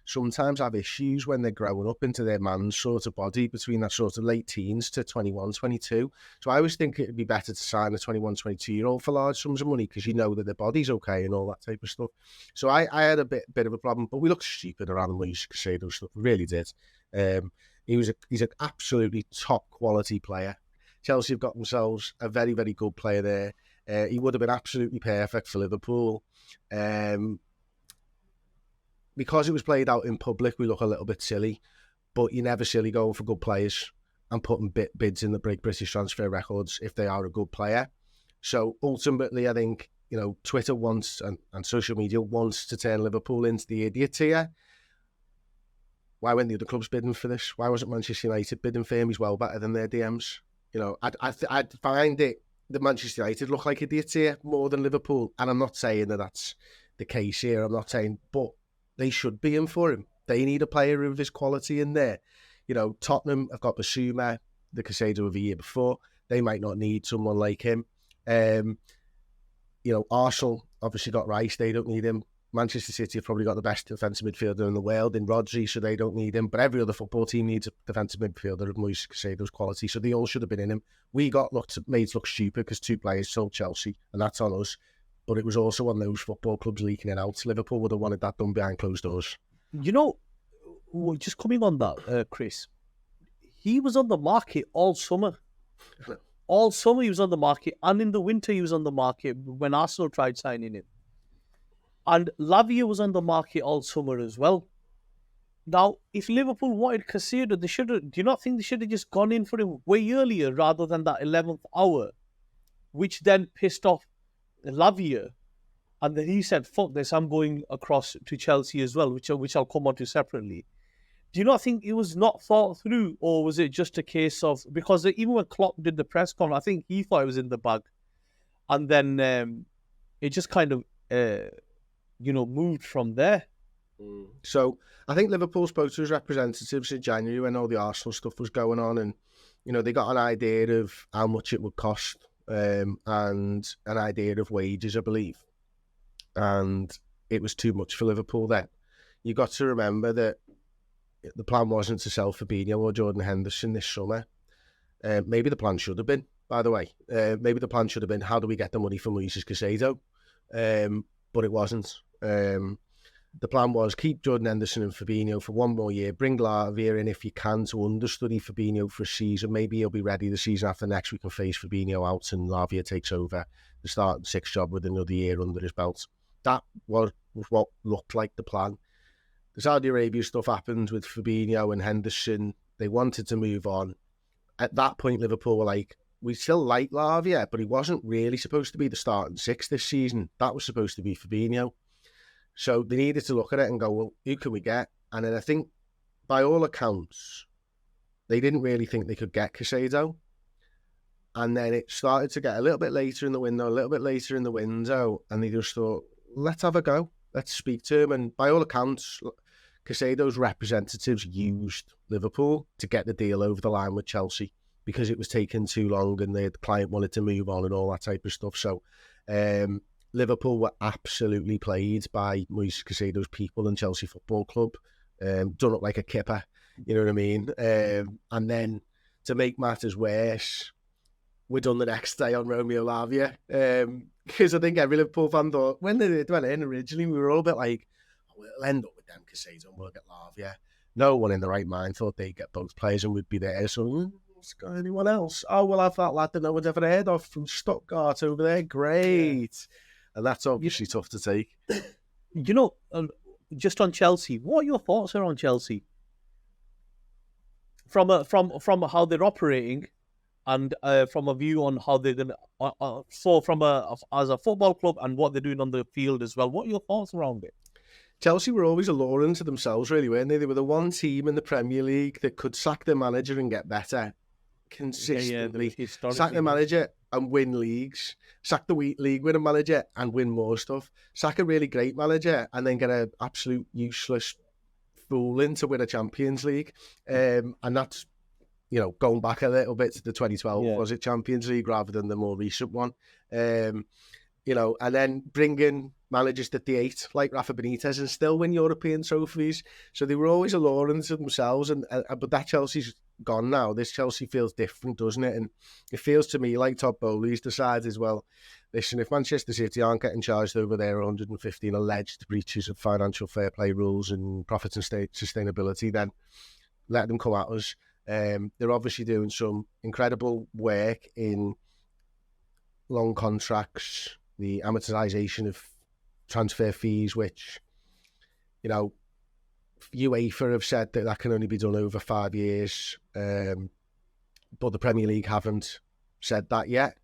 sometimes have issues when they're growing up into their man's sort of body between that sort of late teens to 21, 22. So I always think it'd be better to sign a 21, 22-year-old for large sums of money, because that their body's okay and all that type of stuff. So I had a bit of a problem, but we looked stupid around the Moises Caicedo stuff. We really did. He's an absolutely top quality player. Chelsea have got themselves a very, very good player there. He would have been absolutely perfect for Liverpool. Because it was played out in public, we look a little bit silly, but you're never silly going for good players and putting bids in that break British transfer records if they are a good player. So ultimately, I think, Twitter wants and social media wants to turn Liverpool into the idiot here. Why weren't the other clubs bidding for this? Why wasn't Manchester United bidding for him? He's well better than their DMs. I'd find it that Manchester United look like idiots here more than Liverpool. And I'm not saying that that's the case here. I'm not saying, but they should be in for him. They need a player of his quality in there. Tottenham have got Basuma, the Casado of the year before. They might not need someone like him. Arsenal obviously got Rice. They don't need him. Manchester City have probably got the best defensive midfielder in the world in Rodri, so they don't need him. But every other football team needs a defensive midfielder of Moise Casado's quality, so they all should have been in him. We got made to look stupid because 2 players sold Chelsea, and that's on us. But it was also on those football clubs leaking it out. Liverpool would have wanted that done behind closed doors. Just coming on that, Chris, he was on the market all summer. All summer he was on the market, and in the winter he was on the market when Arsenal tried signing him. And Lavia was on the market all summer as well. Now, if Liverpool wanted Casado, do you not think they should have just gone in for him way earlier rather than that 11th hour, which then pissed off Lavia? And then he said, fuck this, I'm going across to Chelsea as well, which I'll come on to separately. Do you not think it was not thought through, or was it just a case of, because even when Klopp did the press conference, I think he thought it was in the bag. And then it just kind of, moved from there. So I think Liverpool spoke to his representatives in January when all the Arsenal stuff was going on, and they got an idea of how much it would cost, and an idea of wages, I believe, and it was too much for Liverpool then. You got to remember that the plan wasn't to sell Fabinho or Jordan Henderson this summer. Maybe the plan should have been, by the way. Maybe the plan should have been, how do we get the money for Moises Caicedo? But it wasn't. The plan was keep Jordan Henderson and Fabinho for 1 more year, bring Lavia in if you can to understudy Fabinho for a season. Maybe he'll be ready the season after next. We can phase Fabinho out and Lavia takes over the starting 6 job with another year under his belt. That was what looked like the plan. The Saudi Arabia stuff happened with Fabinho and Henderson. They wanted to move on. At that point, Liverpool were like, we still like Lavia, but he wasn't really supposed to be the starting 6 this season. That was supposed to be Fabinho. So they needed to look at it and go, well, who can we get? And then I think, by all accounts, they didn't really think they could get Casado. And then it started to get a little bit later in the window, and they just thought, let's have a go. Let's speak to him. And by all accounts, Casado's representatives used Liverpool to get the deal over the line with Chelsea because it was taking too long and the client wanted to move on and all that type of stuff. So Liverpool were absolutely played by Moise Casado's people and Chelsea Football Club. Done up like a kipper, you know what I mean? And then to make matters worse, we're done the next day on Romeo Lavia. Because I think every Liverpool fan thought, when they went in originally, we were all a bit like, we'll end up with them Casado and we'll get Lavia. No one in the right mind thought they'd get both players and we'd be there. So, what's got anyone else? Oh, we'll have that lad that no one's ever heard of from Stuttgart over there. Great. Yeah. And that's obviously tough to take. Just on Chelsea, what are your thoughts around Chelsea? From how they're operating, and from a view on how they're gonna, as a football club and what they're doing on the field as well. What are your thoughts around it? Chelsea were always alluring to themselves, really, weren't they? They were the one team in the Premier League that could sack their manager and get better consistently. Sack the manager and win leagues. Sack the league winning manager and win more stuff. Sack a really great manager and then get an absolute useless fooling to win a Champions League. And that's, going back a little bit to the 2012, was it Champions League rather than the more recent one? And then bring in managers that they hate, like Rafa Benitez, and still win European trophies. So they were always alluring to themselves, but that Chelsea's gone now. This Chelsea feels different, doesn't it? And it feels to me like Todd Bowley's decided as well, listen, if Manchester City aren't getting charged over their 115 alleged breaches of financial fair play rules and profits and sustainability, then let them come at us. They're obviously doing some incredible work in long contracts, the amortization of transfer fees, which, UEFA have said that can only be done over 5 years, but the Premier League haven't said that yet.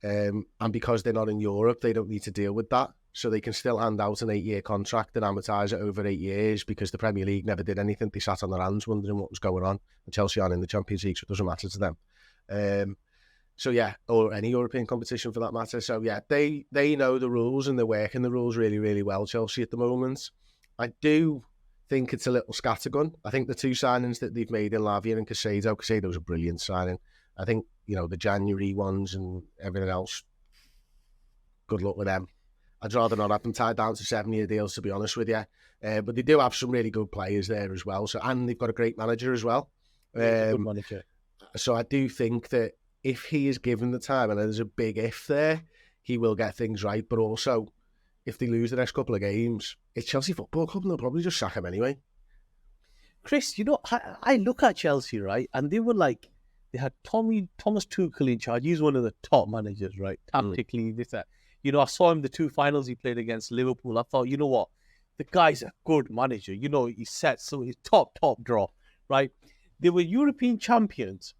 And because they're not in Europe, they don't need to deal with that. So they can still hand out an 8-year contract and amortise it over 8 years because the Premier League never did anything. They sat on their hands wondering what was going on. And Chelsea aren't in the Champions League, so it doesn't matter to them. Or any European competition for that matter. So yeah, they know the rules and they're working the rules really, really well, Chelsea, at the moment. I do think it's a little scattergun. I think the two signings that they've made in Lavia and Casado's a brilliant signing. I think, the January ones and everything else, good luck with them. I'd rather not have them tied down to 7-year deals, to be honest with you. But they do have some really good players there as well. And they've got a great manager as well. Good manager. So I do think that if he is given the time, and there's a big if there, he will get things right. But also, if they lose the next couple of games, it's Chelsea Football Club and they'll probably just sack him anyway. Chris, I look at Chelsea, right? And they were like, they had Thomas Tuchel in charge. He's one of the top managers, right? Tactically, this, that. I saw him the 2 finals he played against Liverpool. I thought, you know what? The guy's a good manager. He sets, so he's top draw, right? They were European champions.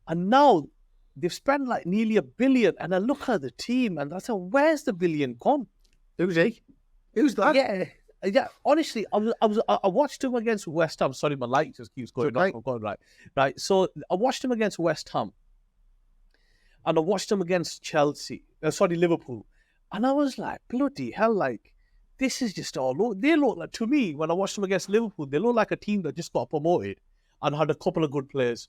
And now they've spent like nearly $1 billion. And I look at the team and I said, where's the $1 billion gone? Who's he? Who's that? Yeah. Honestly, I watched him against West Ham. Sorry, my light just keeps going off. I'm going right. So I watched him against West Ham. And I watched him against Liverpool. And I was like, bloody hell, like, this is just they look like, to me, when I watched them against Liverpool, they look like a team that just got promoted and had a couple of good players.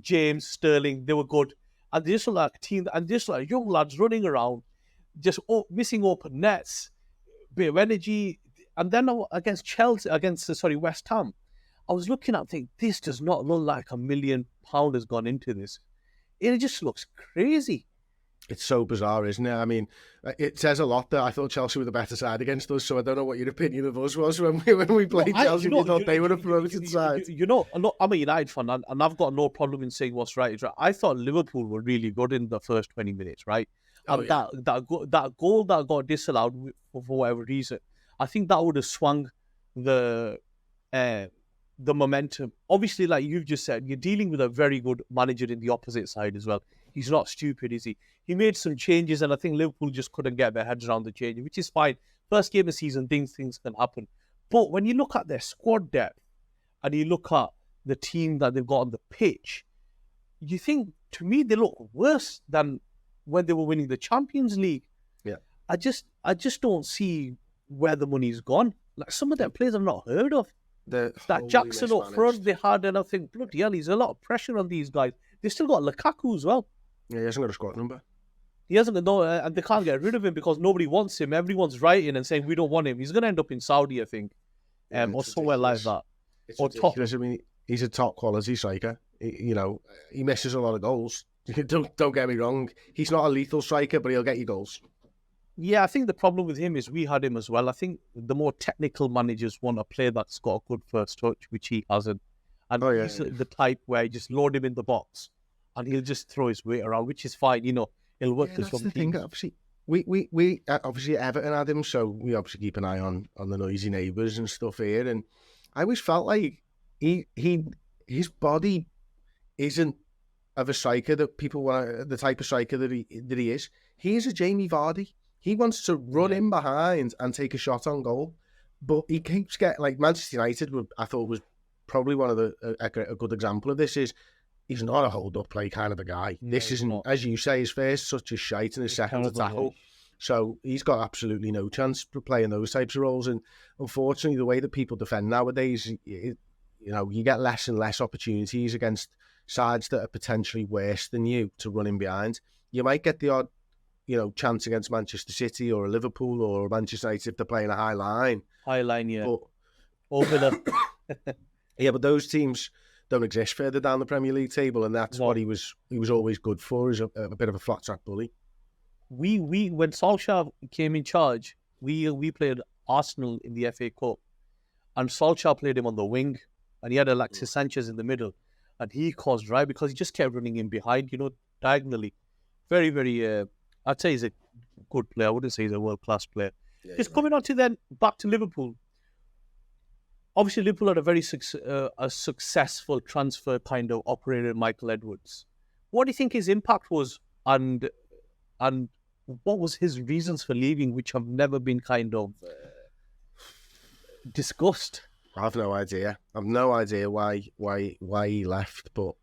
James, Sterling, they were good. And they just look like a team, and just like young lads running around, just missing open nets, bit of energy. And then against West Ham, I was looking at thinking, this does not look like £1 million has gone into this. It just looks crazy. It's so bizarre, isn't it? I mean, it says a lot that I thought Chelsea were the better side against us, so I don't know what your opinion of us was when we played Chelsea. You thought they were a promoted side. I'm a United fan, and I've got no problem in saying what's right is right. I thought Liverpool were really good in the first 20 minutes, right? And that goal that got disallowed for whatever reason, I think that would have swung the momentum. Obviously, like you've just said, you're dealing with a very good manager in the opposite side as well. He's not stupid, is he? He made some changes, and I think Liverpool just couldn't get their heads around the change, which is fine. First game of the season, things can happen. But when you look at their squad depth and you look at the team that they've got on the pitch, you think, to me, they look worse than when they were winning the Champions League. Yeah. I just don't see where the money's gone. Like, some of their players I've not heard of. That Jackson up front they had, and I think, bloody hell, there's a lot of pressure on these guys. They still got Lukaku as well. Yeah, he hasn't got a squad number. He hasn't got and they can't get rid of him because nobody wants him. Everyone's writing and saying we don't want him. He's going to end up in Saudi, I think, or somewhere like that. It's ridiculous. I mean, he's a top quality striker. He misses a lot of goals. Don't get me wrong. He's not a lethal striker, but he'll get you goals. Yeah, I think the problem with him is we had him as well. I think the more technical managers want a player that's got a good first touch, which he hasn't. And he's the type where you just load him in the box and he'll just throw his weight around, which is fine. It'll work for some teams. Thing. Obviously, we obviously Everton had him, so we obviously keep an eye on the noisy neighbours and stuff here. And I always felt like his body isn't of a striker that people want, the type of striker that he is. He is a Jamie Vardy. He wants to run in behind and take a shot on goal, but he keeps getting, like, Manchester United, I thought was probably one of a good example of this. Is he's not a hold-up play kind of a guy. No, this isn't, as you say, his first such a shite and his second to tackle. So he's got absolutely no chance for playing those types of roles. And unfortunately, the way that people defend nowadays, you get less and less opportunities against sides that are potentially worse than you to run in behind. You might get the odd, chance against Manchester City or a Liverpool or Manchester United if they're playing a high line. High line, yeah. But, over the... Yeah, but those teams don't exist further down the Premier League table, and that's what he was always good for, is a bit of a flat track bully. We when Solskjaer came in charge, we played Arsenal in the FA Cup, and Solskjaer played him on the wing, and he had Alexis Sanchez in the middle, and he caused drive because he just kept running in behind, diagonally. Very, very. I'd say he's a good player. I wouldn't say he's a world-class player. Yeah, just coming on to then back to Liverpool. Obviously, Liverpool had a very successful transfer kind of operator, Michael Edwards. What do you think his impact was, and what was his reasons for leaving, which have never been kind of discussed? I have no idea. I've no idea why he left. But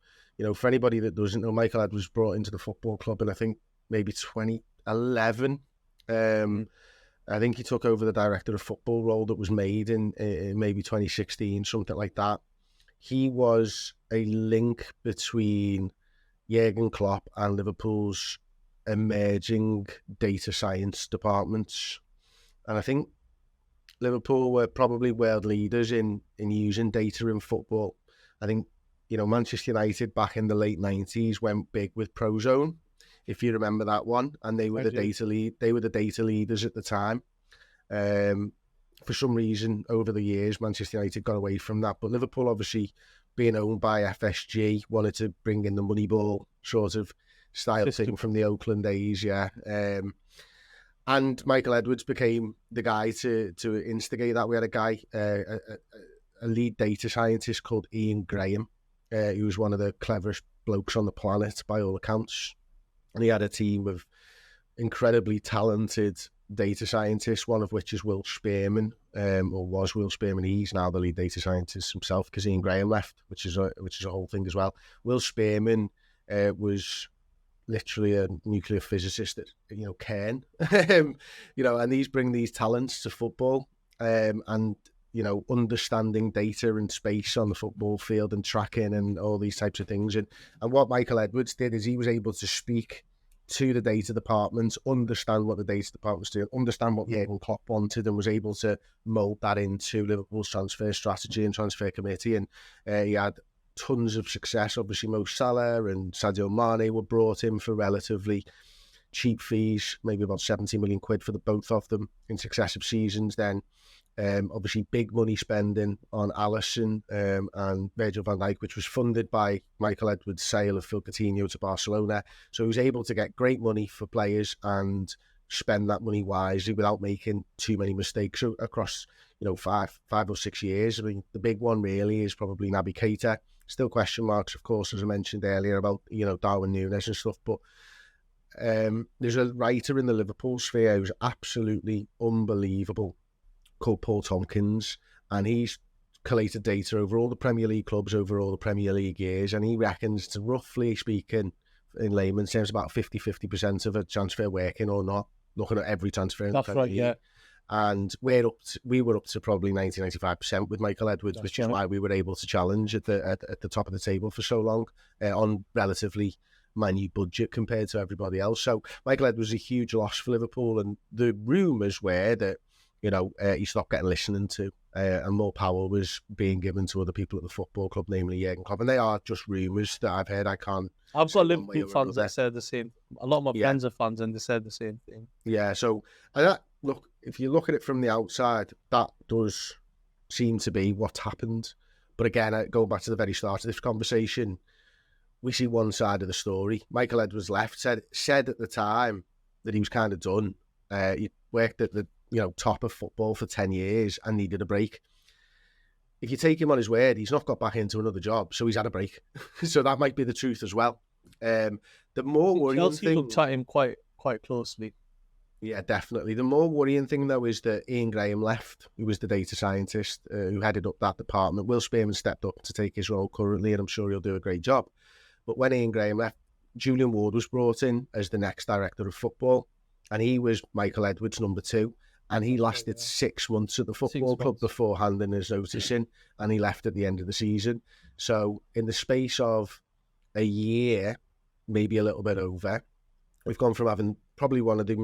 for anybody that doesn't know, Michael Edwards was brought into the football club in, I think, maybe 2011. I think he took over the director of football role that was made in maybe 2016, something like that. He was a link between Jurgen Klopp and Liverpool's emerging data science departments. And I think Liverpool were probably world leaders in using data in football. I think, Manchester United back in the late 90s went big with Prozone, if you remember that one, and they were the data leaders at the time. For some reason, over the years, Manchester United got away from that, but Liverpool, obviously being owned by FSG, wanted to bring in the Moneyball sort of style thing from the Oakland days, yeah. And Michael Edwards became the guy to instigate that. We had a guy, a lead data scientist called Ian Graham, who was one of the cleverest blokes on the planet by all accounts. And he had a team of incredibly talented data scientists, one of which is Will Spearman, or was Will Spearman. He's now the lead data scientist himself because Ian Graham left, which is a whole thing as well. Will Spearman was literally a nuclear physicist at Cairn, and these bring these talents to football, and understanding data and space on the football field and tracking and all these types of things. And what Michael Edwards did is he was able to speak to the data department, understand what the data department was doing, understand what Jurgen Klopp wanted, and was able to mould that into Liverpool's transfer strategy and transfer committee. And he had tons of success. Obviously, Mo Salah and Sadio Mane were brought in for relatively cheap fees, maybe about 70 million quid for the both of them in successive seasons. Then obviously big money spending on Alisson and Virgil van Dijk, which was funded by Michael Edwards' sale of Phil Coutinho to Barcelona. So he was able to get great money for players and spend that money wisely without making too many mistakes across 5 or 6 years. I mean, the big one really is probably Naby Keita. Still question marks, of course, as I mentioned earlier, about Darwin Núñez and stuff, but there's a writer in the Liverpool sphere who's absolutely unbelievable called Paul Tompkins, and he's collated data over all the Premier League clubs over all the Premier League years, and he reckons, to roughly speaking, in layman's terms, about 50% of a transfer working or not, looking at every transfer in the Premier League. Yeah. And we were up to probably 90-95% with Michael Edwards, which is why we were able to challenge at the top of the table for so long on relatively minute budget compared to everybody else. So Michael Edwards was a huge loss for Liverpool, and the rumours were that he stopped getting listening to, and more power was being given to other people at the football club, namely Jurgen Klopp. And they are just rumours that I've heard. I've got Liverpool fans that said the same. A lot of my friends are fans, and they said the same thing. Yeah. So look, if you look at it from the outside, that does seem to be what's happened. But again, going back to the very start of this conversation, we see one side of the story. Michael Edwards left, said at the time that he was kind of done. He worked at the top of football for 10 years and needed a break. If you take him on his word, he's not got back into another job, so he's had a break. So that might be the truth as well. The more worrying Chelsea thing, looked at him quite closely. Yeah, definitely. The more worrying thing, though, is that Ian Graham left, who was the data scientist who headed up that department. Will Spearman stepped up to take his role currently, and I'm sure he'll do a great job. But when Ian Graham left, Julian Ward was brought in as the next director of football, and he was Michael Edwards' number 2. And he lasted 6 months at the football club before handing his notice in, and he left at the end of the season. So in the space of a year, maybe a little bit over, we've gone from having probably one of the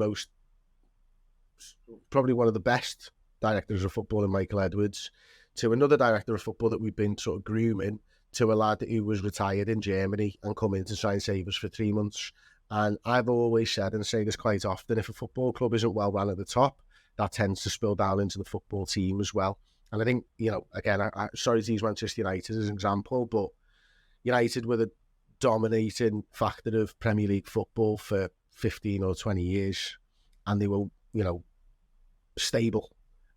best directors of football in Michael Edwards to another director of football that we've been sort of grooming, to a lad who was retired in Germany and come in to try and save us for 3 months. And I've always said, and say this quite often, if a football club isn't well run at the top, that tends to spill down into the football team as well. And I think, again, I'm sorry to use Manchester United as an example, but United were the dominating factor of Premier League football for 15 or 20 years. And they were, stable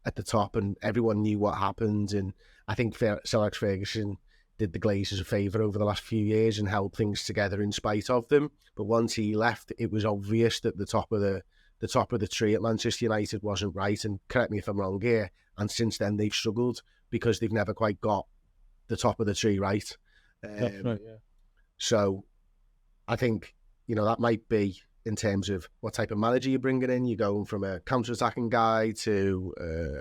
at the top, and everyone knew what happened. And I think Sir Alex Ferguson did the Glazers a favour over the last few years and held things together in spite of them. But once he left, it was obvious that the top of the tree at Manchester United wasn't right. And correct me if I'm wrong here. And since then, they've struggled because they've never quite got the top of the tree right. That's right, yeah. So I think, that might be in terms of what type of manager you're bringing in. You're going from a counter-attacking guy to,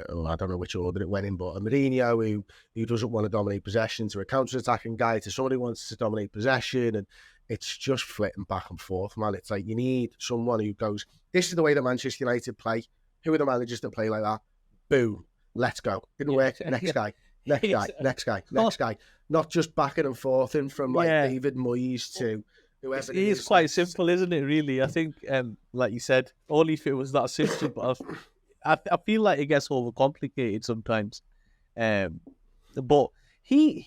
I don't know which order it went in, but a Mourinho who doesn't want to dominate possession, to a counter-attacking guy, to somebody who wants to dominate possession. And it's just flitting back and forth, man. It's like you need someone who goes, this is the way that Manchester United play. Who are the managers that play like that? Boom, let's go. Didn't work. Next guy. Next guy, next guy, next guy. Not just backing and forthing from like David Moyes to whoever. It is quite simple, isn't it, really? I think, like you said, only if it was that simple. But I feel like it gets overcomplicated sometimes. But do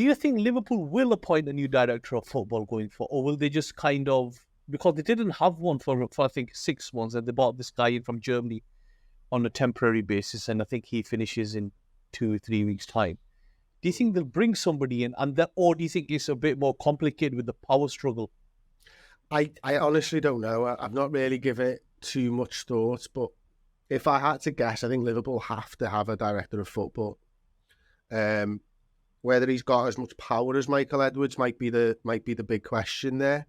you think Liverpool will appoint a new director of football going forward? Or will they just kind of, because they didn't have one for I think 6 months, and they brought this guy in from Germany on a temporary basis, and I think he finishes in 2 or 3 weeks' time. Do you think they'll bring somebody in, or do you think it's a bit more complicated with the power struggle? I honestly don't know. I've not really given it too much thought, but if I had to guess, I think Liverpool have to have a director of football. Whether he's got as much power as Michael Edwards might be the big question there.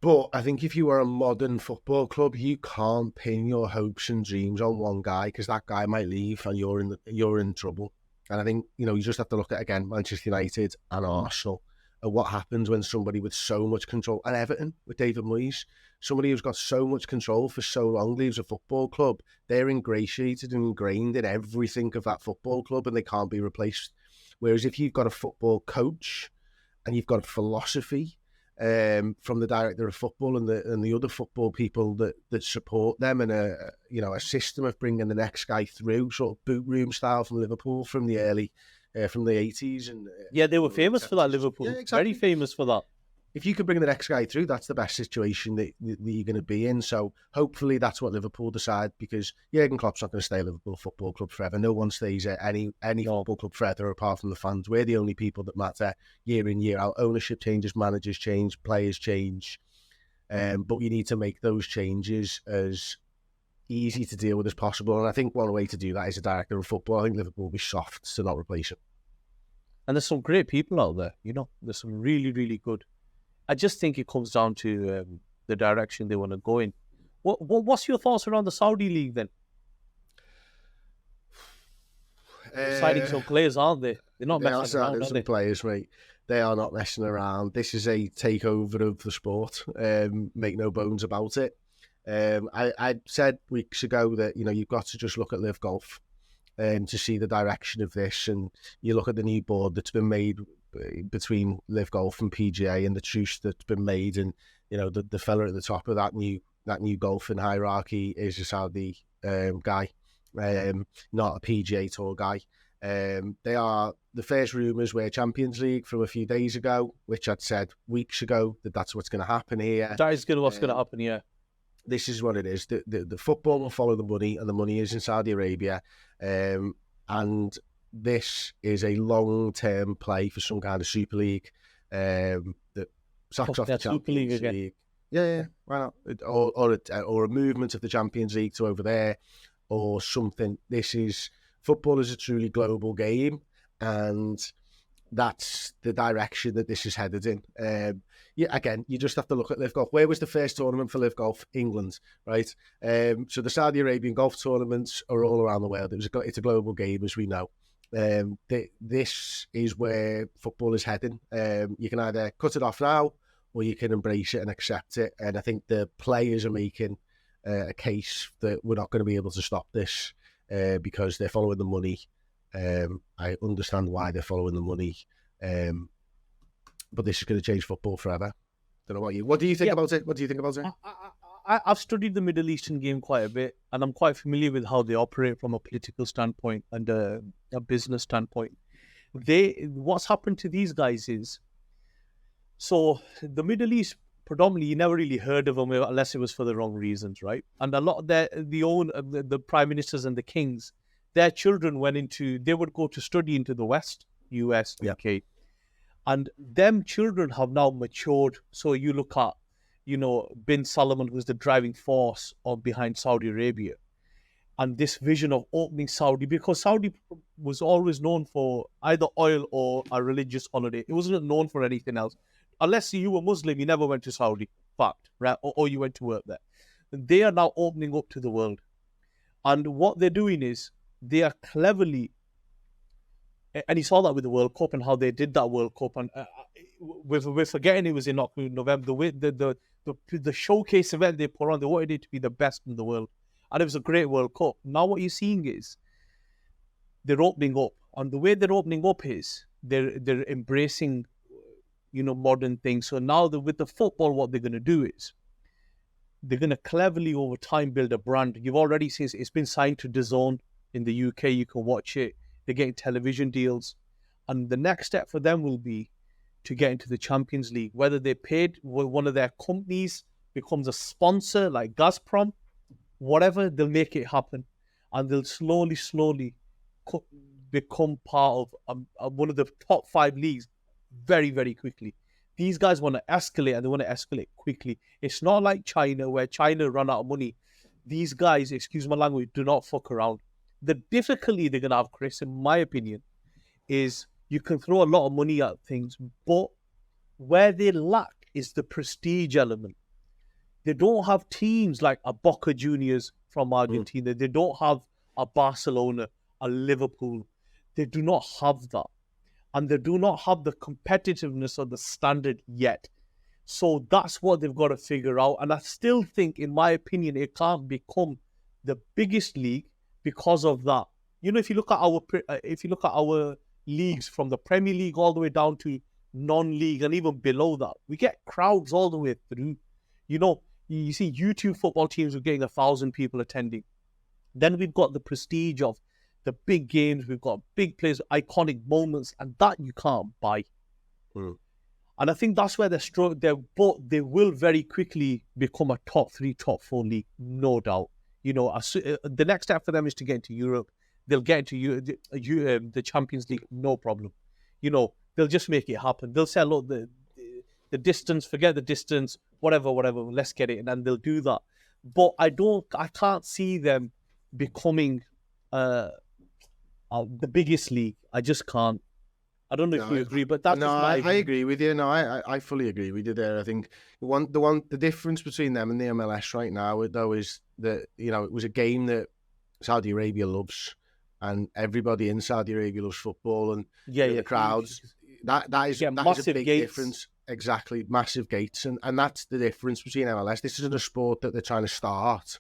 But I think if you are a modern football club, you can't pin your hopes and dreams on one guy, because that guy might leave and you're in trouble. And I think, you just have to look at, again, Manchester United and Arsenal, and what happens when somebody with so much control, and Everton with David Moyes, somebody who's got so much control for so long leaves a football club. They're ingratiated and ingrained in everything of that football club, and they can't be replaced. Whereas if you've got a football coach and you've got a philosophy from the director of football and the other football people that support them, and a system of bringing the next guy through, sort of boot room style from Liverpool from the early from the 80s, and they were famous for that. Liverpool, exactly. Very famous for that. If you can bring the next guy through, that's the best situation that you're going to be in. So hopefully that's what Liverpool decide, because Jurgen Klopp's not going to stay at Liverpool Football Club forever. No one stays at any football club forever apart from the fans. We're the only people that matter year in, year out. Ownership changes, managers change, players change. But you need to make those changes as easy to deal with as possible. And I think one way to do that is a director of football. I think Liverpool will be soft to not replace him. And there's some great people out there, There's some really, really good. I just think it comes down to the direction they want to go in. What's your thoughts around the Saudi League then? They're signing some players, aren't they? They're not messing around, are they? Players, mate. They are not messing around. This is a takeover of the sport. Make no bones about it. I said weeks ago that you've got to just look at Live Golf to see the direction of this, and you look at the new board that's been made between Live Golf and PGA, and the truce that's been made, and the fella at the top of that new golfing hierarchy is a Saudi guy, not a PGA Tour guy. They are, the first rumours were Champions League from a few days ago, which I'd said weeks ago that's what's going to happen here. That is what's going to happen here. This is what it is. The football will follow the money, and the money is in Saudi Arabia, and this is a long-term play for some kind of Super League that sacks off the Champions League. Yeah, why not? Or a movement of the Champions League to over there, or something. Football is a truly global game, and that's the direction that this is headed in. Again, you just have to look at Live Golf. Where was the first tournament for Live Golf? England, right? So the Saudi Arabian golf tournaments are all around the world. It's a global game, as we know. This is where football is heading. You can either cut it off now, or you can embrace it and accept it. And I think the players are making a case that we're not going to be able to stop this because they're following the money. I understand why they're following the money, but this is going to change football forever. Don't know about you. What do you think about it? What do you think about it? I've studied the Middle Eastern game quite a bit, and I'm quite familiar with how they operate from a political standpoint and a business standpoint. What's happened to these guys is, so the Middle East, predominantly, you never really heard of them unless it was for the wrong reasons, right? And a lot of the prime ministers and the kings, their children they would go to study into the West, US, UK. And them children have now matured. So you look at, bin Salman, who's the driving force behind Saudi Arabia. And this vision of opening Saudi, because Saudi was always known for either oil or a religious holiday. It wasn't known for anything else. unless you were Muslim, you never went to Saudi, fact, right? Or you went to work there. They are now opening up to the world. And what they're doing is they are cleverly, and you saw that with the World Cup and how they did that World Cup. And we're forgetting it was in November. The way the showcase event they put on, they wanted it to be the best in the world, and it was a great World Cup. Now what you're seeing is they're opening up, and the way they're opening up is they're embracing, modern things. So now with the football, what they're going to do is they're going to cleverly over time build a brand. You've already seen it's been signed to DAZN in the UK. You can watch it. They're getting television deals, and the next step for them will be to get into the Champions League. Whether they paid, one of their companies becomes a sponsor like Gazprom, whatever, they'll make it happen, and they'll slowly become part of one of the top 5 leagues very, very quickly. These guys want to escalate, and they want to escalate quickly. It's not like China, where China run out of money. These guys, excuse my language, do not fuck around. The difficulty they're going to have, Chris, in my opinion, is you can throw a lot of money at things, but where they lack is the prestige element. They don't have teams like a Boca Juniors from Argentina. They don't have a Barcelona, a Liverpool. They do not have that. And they do not have the competitiveness or the standard yet. So that's what they've got to figure out. And I still think, in my opinion, it can't become the biggest league because of that. If you look at our leagues from the Premier League all the way down to non-league and even below that, we get crowds all the way through. You see YouTube football teams are getting 1,000 people attending. Then we've got the prestige of the big games. We've got big players, iconic moments, and that you can't buy. And I think that's where they will very quickly become a top 3, top 4 league, no doubt. The next step for them is to get into Europe. They'll get into the Champions League, no problem. They'll just make it happen. They'll say, look, the distance, forget the distance, whatever, let's get it. And then they'll do that. But I can't see them becoming the biggest league. I just can't. I don't know if you agree, but that's I agree with you. No, I fully agree with you there. I think the difference between them and the MLS right now, though, is that it was a game that Saudi Arabia loves, and everybody in Saudi Arabia loves football, and the crowds. That is a big difference. Exactly, massive gates, and that's the difference between MLS. This isn't a sport that they're trying to start.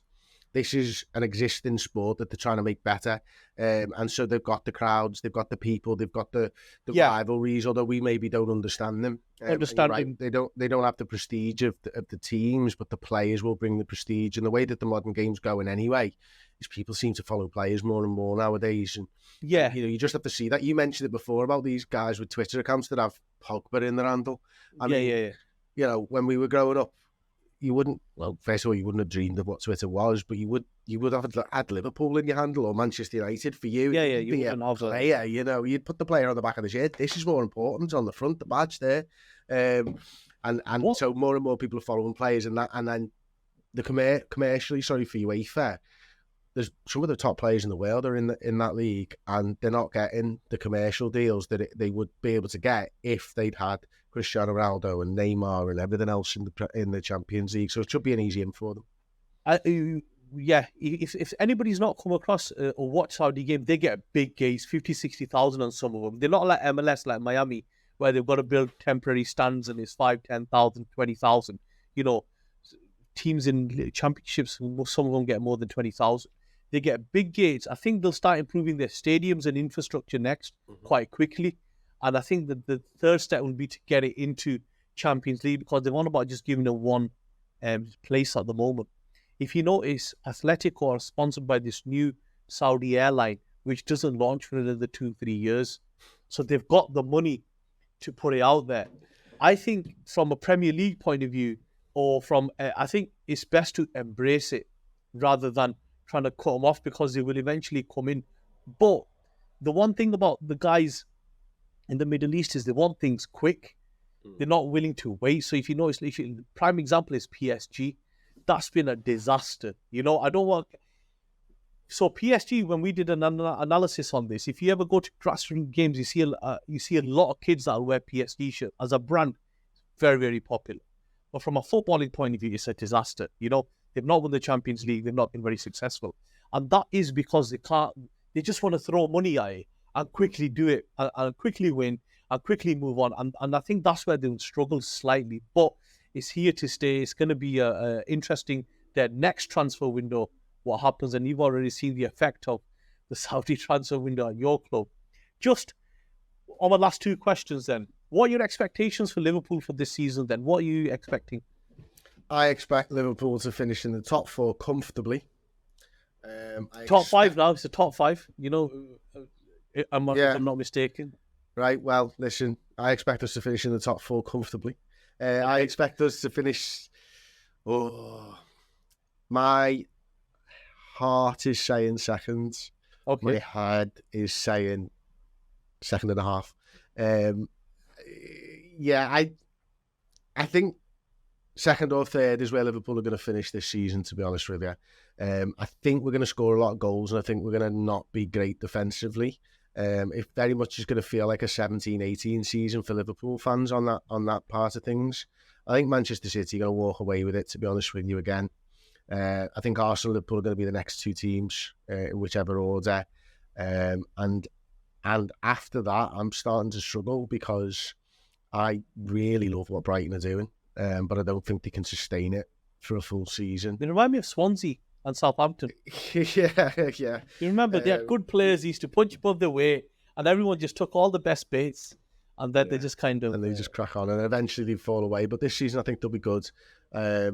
This is an existing sport that they're trying to make better. And so they've got the crowds, they've got the people, they've got the rivalries, although we maybe don't understand them. Right. They don't have the prestige of the teams, but the players will bring the prestige. And the way that the modern game's going anyway is people seem to follow players more and more nowadays. And you just have to see that. You mentioned it before about these guys with Twitter accounts that have Pogba in their handle. When we were growing up, you wouldn't have dreamed of what Twitter was, but you would have had Liverpool in your handle or Manchester United for you. You be a player, you'd put the player on the back of the shirt. This is more important on the front, the badge there. So more and more people are following players, and then commercially, sorry for UEFA, there's some of the top players in the world are in that league, and they're not getting the commercial deals that they would be able to get if they'd had Cristiano Ronaldo and Neymar and everything else in the Champions League. So it should be an easy in for them. If anybody's not come across or watched Saudi game, they get big gates, 50, 60,000 on some of them. They're not like MLS, like Miami, where they've got to build temporary stands and it's 5, 10,000, 20,000. Teams in championships, some of them get more than 20,000. They get big gates. I think they'll start improving their stadiums and infrastructure next quite quickly. And I think that the third step will be to get it into Champions League, because they're on about just giving it one place at the moment. If you notice, Atletico are sponsored by this new Saudi airline, which doesn't launch for another 2-3 years. So they've got the money to put it out there. I think from a Premier League point of view, I think it's best to embrace it rather than trying to cut them off, because they will eventually come in. But the one thing about the guys in the Middle East is they want things quick. They're not willing to wait. So if you notice, prime example is PSG. That's been a disaster. So PSG, when we did an analysis on this, if you ever go to grassroots games, you see a lot of kids that wear PSG shirt as a brand. very, very popular. But from a footballing point of view, it's a disaster. They've not won the Champions League. They've not been very successful. And that is because they just want to throw money at it and quickly do it and quickly win and quickly move on. And I think that's where they'll struggle slightly. But it's here to stay. It's going to be interesting, their next transfer window, what happens. And you've already seen the effect of the Saudi transfer window at your club. Just on my last two questions then, what are your expectations for Liverpool for this season then? What are you expecting? I expect Liverpool to finish in the top 4 comfortably. Top 5 now. It's the top 5. If I'm not mistaken. Right. Well, listen, I expect us to finish in the top 4 comfortably. I expect us to finish. Oh, my heart is saying second. Okay. My head is saying second and a half. I think second or third is where Liverpool are going to finish this season, to be honest with you. I think we're going to score a lot of goals, and I think we're going to not be great defensively. It very much is going to feel like a 17-18 season for Liverpool fans on that part of things. I think Manchester City are going to walk away with it, to be honest with you again. I think Arsenal and Liverpool are going to be the next 2 teams, in whichever order. And after that, I'm starting to struggle because I really love what Brighton are doing, but I don't think they can sustain it for a full season. They remind me of Swansea and Southampton. Yeah. You remember, they had good players, used to punch above their weight, and everyone just took all the best baits, and then they just kind of... And they just crack on, and eventually they fall away. But this season, I think they'll be good. I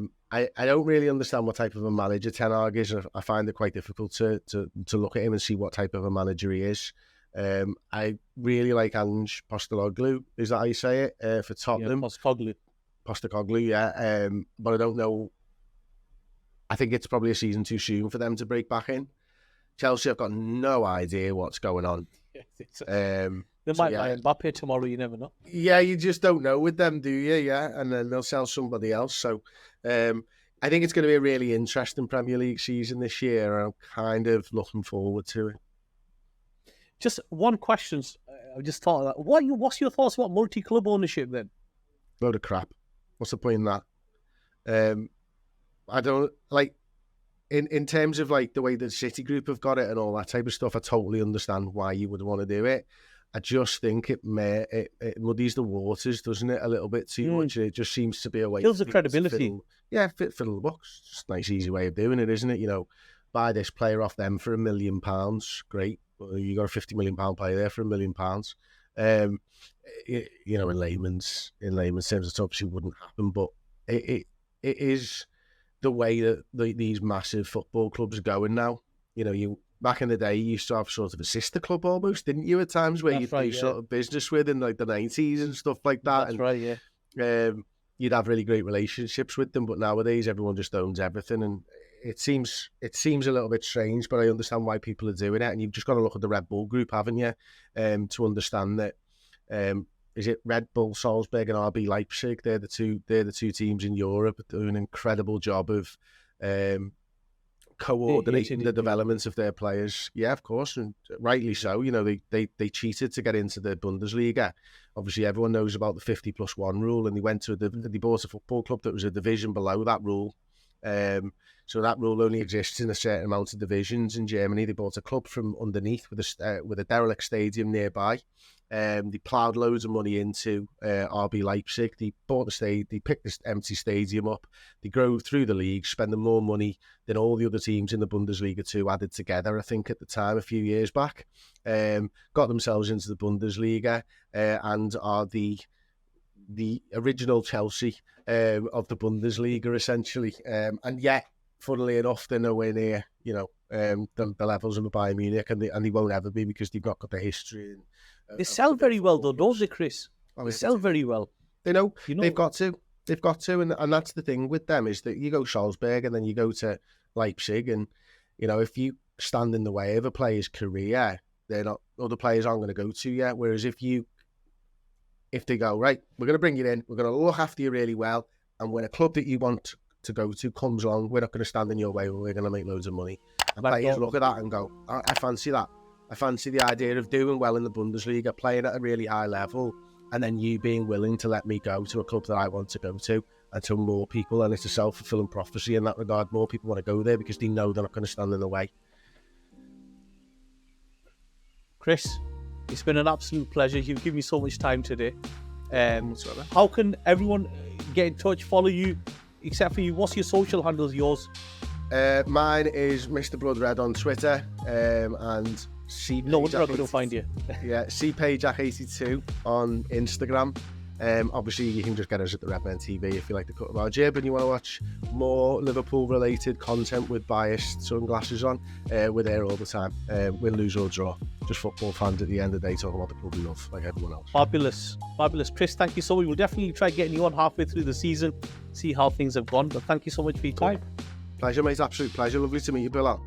don't really understand what type of a manager Ten Hag is. I find it quite difficult to look at him and see what type of a manager he is. I really like Ange Postecoglou. Is that how you say it? For Tottenham? Yeah, Postecoglou, yeah. But I don't know. I think it's probably a season too soon for them to break back in. Chelsea, I've got no idea what's going on. They might buy Mbappe tomorrow, you never know. Yeah, you just don't know with them, do you? Yeah, and then they'll sell somebody else. So I think it's going to be a really interesting Premier League season this year. I'm kind of looking forward to it. Just one question. I just thought of that. What's your thoughts about multi-club ownership then? Load of crap. What's the point in that? I don't like in terms of like the way the City Group have got it and all that type of stuff. I totally understand why you would want to do it. I just think it muddies the waters, doesn't it, a little bit too much. It just seems to be a way. Kills the credibility. Fiddle the books. Just a nice, easy way of doing it, isn't it? Buy this player off them for £1 million. Great. Well, you got a £50 million player there for £1 million. In layman's terms, it obviously wouldn't happen, but it is the way that these massive football clubs are going now. You back in the day, you used to have sort of a sister club almost, didn't you? At times where you'd do sort of business with in like the 90s and stuff like that. That's right, yeah. You'd have really great relationships with them, but nowadays everyone just owns everything, and it seems a little bit strange, but I understand why people are doing it. And you've just got to look at the Red Bull group, haven't you, to understand that. Is it Red Bull Salzburg and RB Leipzig? They're the two teams in Europe that do an incredible job of coordinating the developments of their players. Yeah, of course, and rightly so. They cheated to get into the Bundesliga. Obviously, everyone knows about the 50+1 rule, and they bought a football club that was a division below that rule. So that rule only exists in a certain amount of divisions in Germany. They bought a club from underneath with a derelict stadium nearby. They ploughed loads of money into RB Leipzig. They bought the stadium. They picked this empty stadium up. They grew through the league, spending more money than all the other teams in the Bundesliga 2 added together, I think, at the time, a few years back. Got themselves into the Bundesliga and are the original Chelsea of the Bundesliga, essentially. And yet, funnily enough, they're nowhere near, the levels of Bayern Munich, and they won't ever be because they've not got the history. They sell very well, though, don't they, Chris? They sell very well. They know. They've got to. They've got to, and that's the thing with them, is that you go Salzburg and then you go to Leipzig, and if you stand in the way of a player's career, other players aren't going to go to you. Whereas if they go, right, we're going to bring you in, we're going to look after you really well, and when a club that you want to go to comes along, we're not going to stand in your way, we're going to make loads of money. And players look at that and go, I fancy that. I fancy the idea of doing well in the Bundesliga, playing at a really high level, and then you being willing to let me go to a club that I want to go to, and to more people. And it's a self-fulfilling prophecy in that regard. More people want to go there because they know they're not going to stand in the way. Chris, it's been an absolute pleasure. You've given me so much time today. How can everyone get in touch, follow you, except for you? What's your social handles, yours? Mine is Mr. Blood Red on Twitter, and No wonder I couldn't find you. Yeah, Pajak82 on Instagram. Obviously, you can just get us at the Redmen TV if you like the cut of our jib and you want to watch more Liverpool-related content with biased sunglasses on. We're there all the time. Win, lose or draw. Just football fans at the end of the day talking about the club we love, like everyone else. Fabulous. Chris, thank you so much. We'll definitely try getting you on halfway through the season, see how things have gone. But thank you so much for your time. Pleasure, mate. Absolute pleasure. Lovely to meet you, Bilal.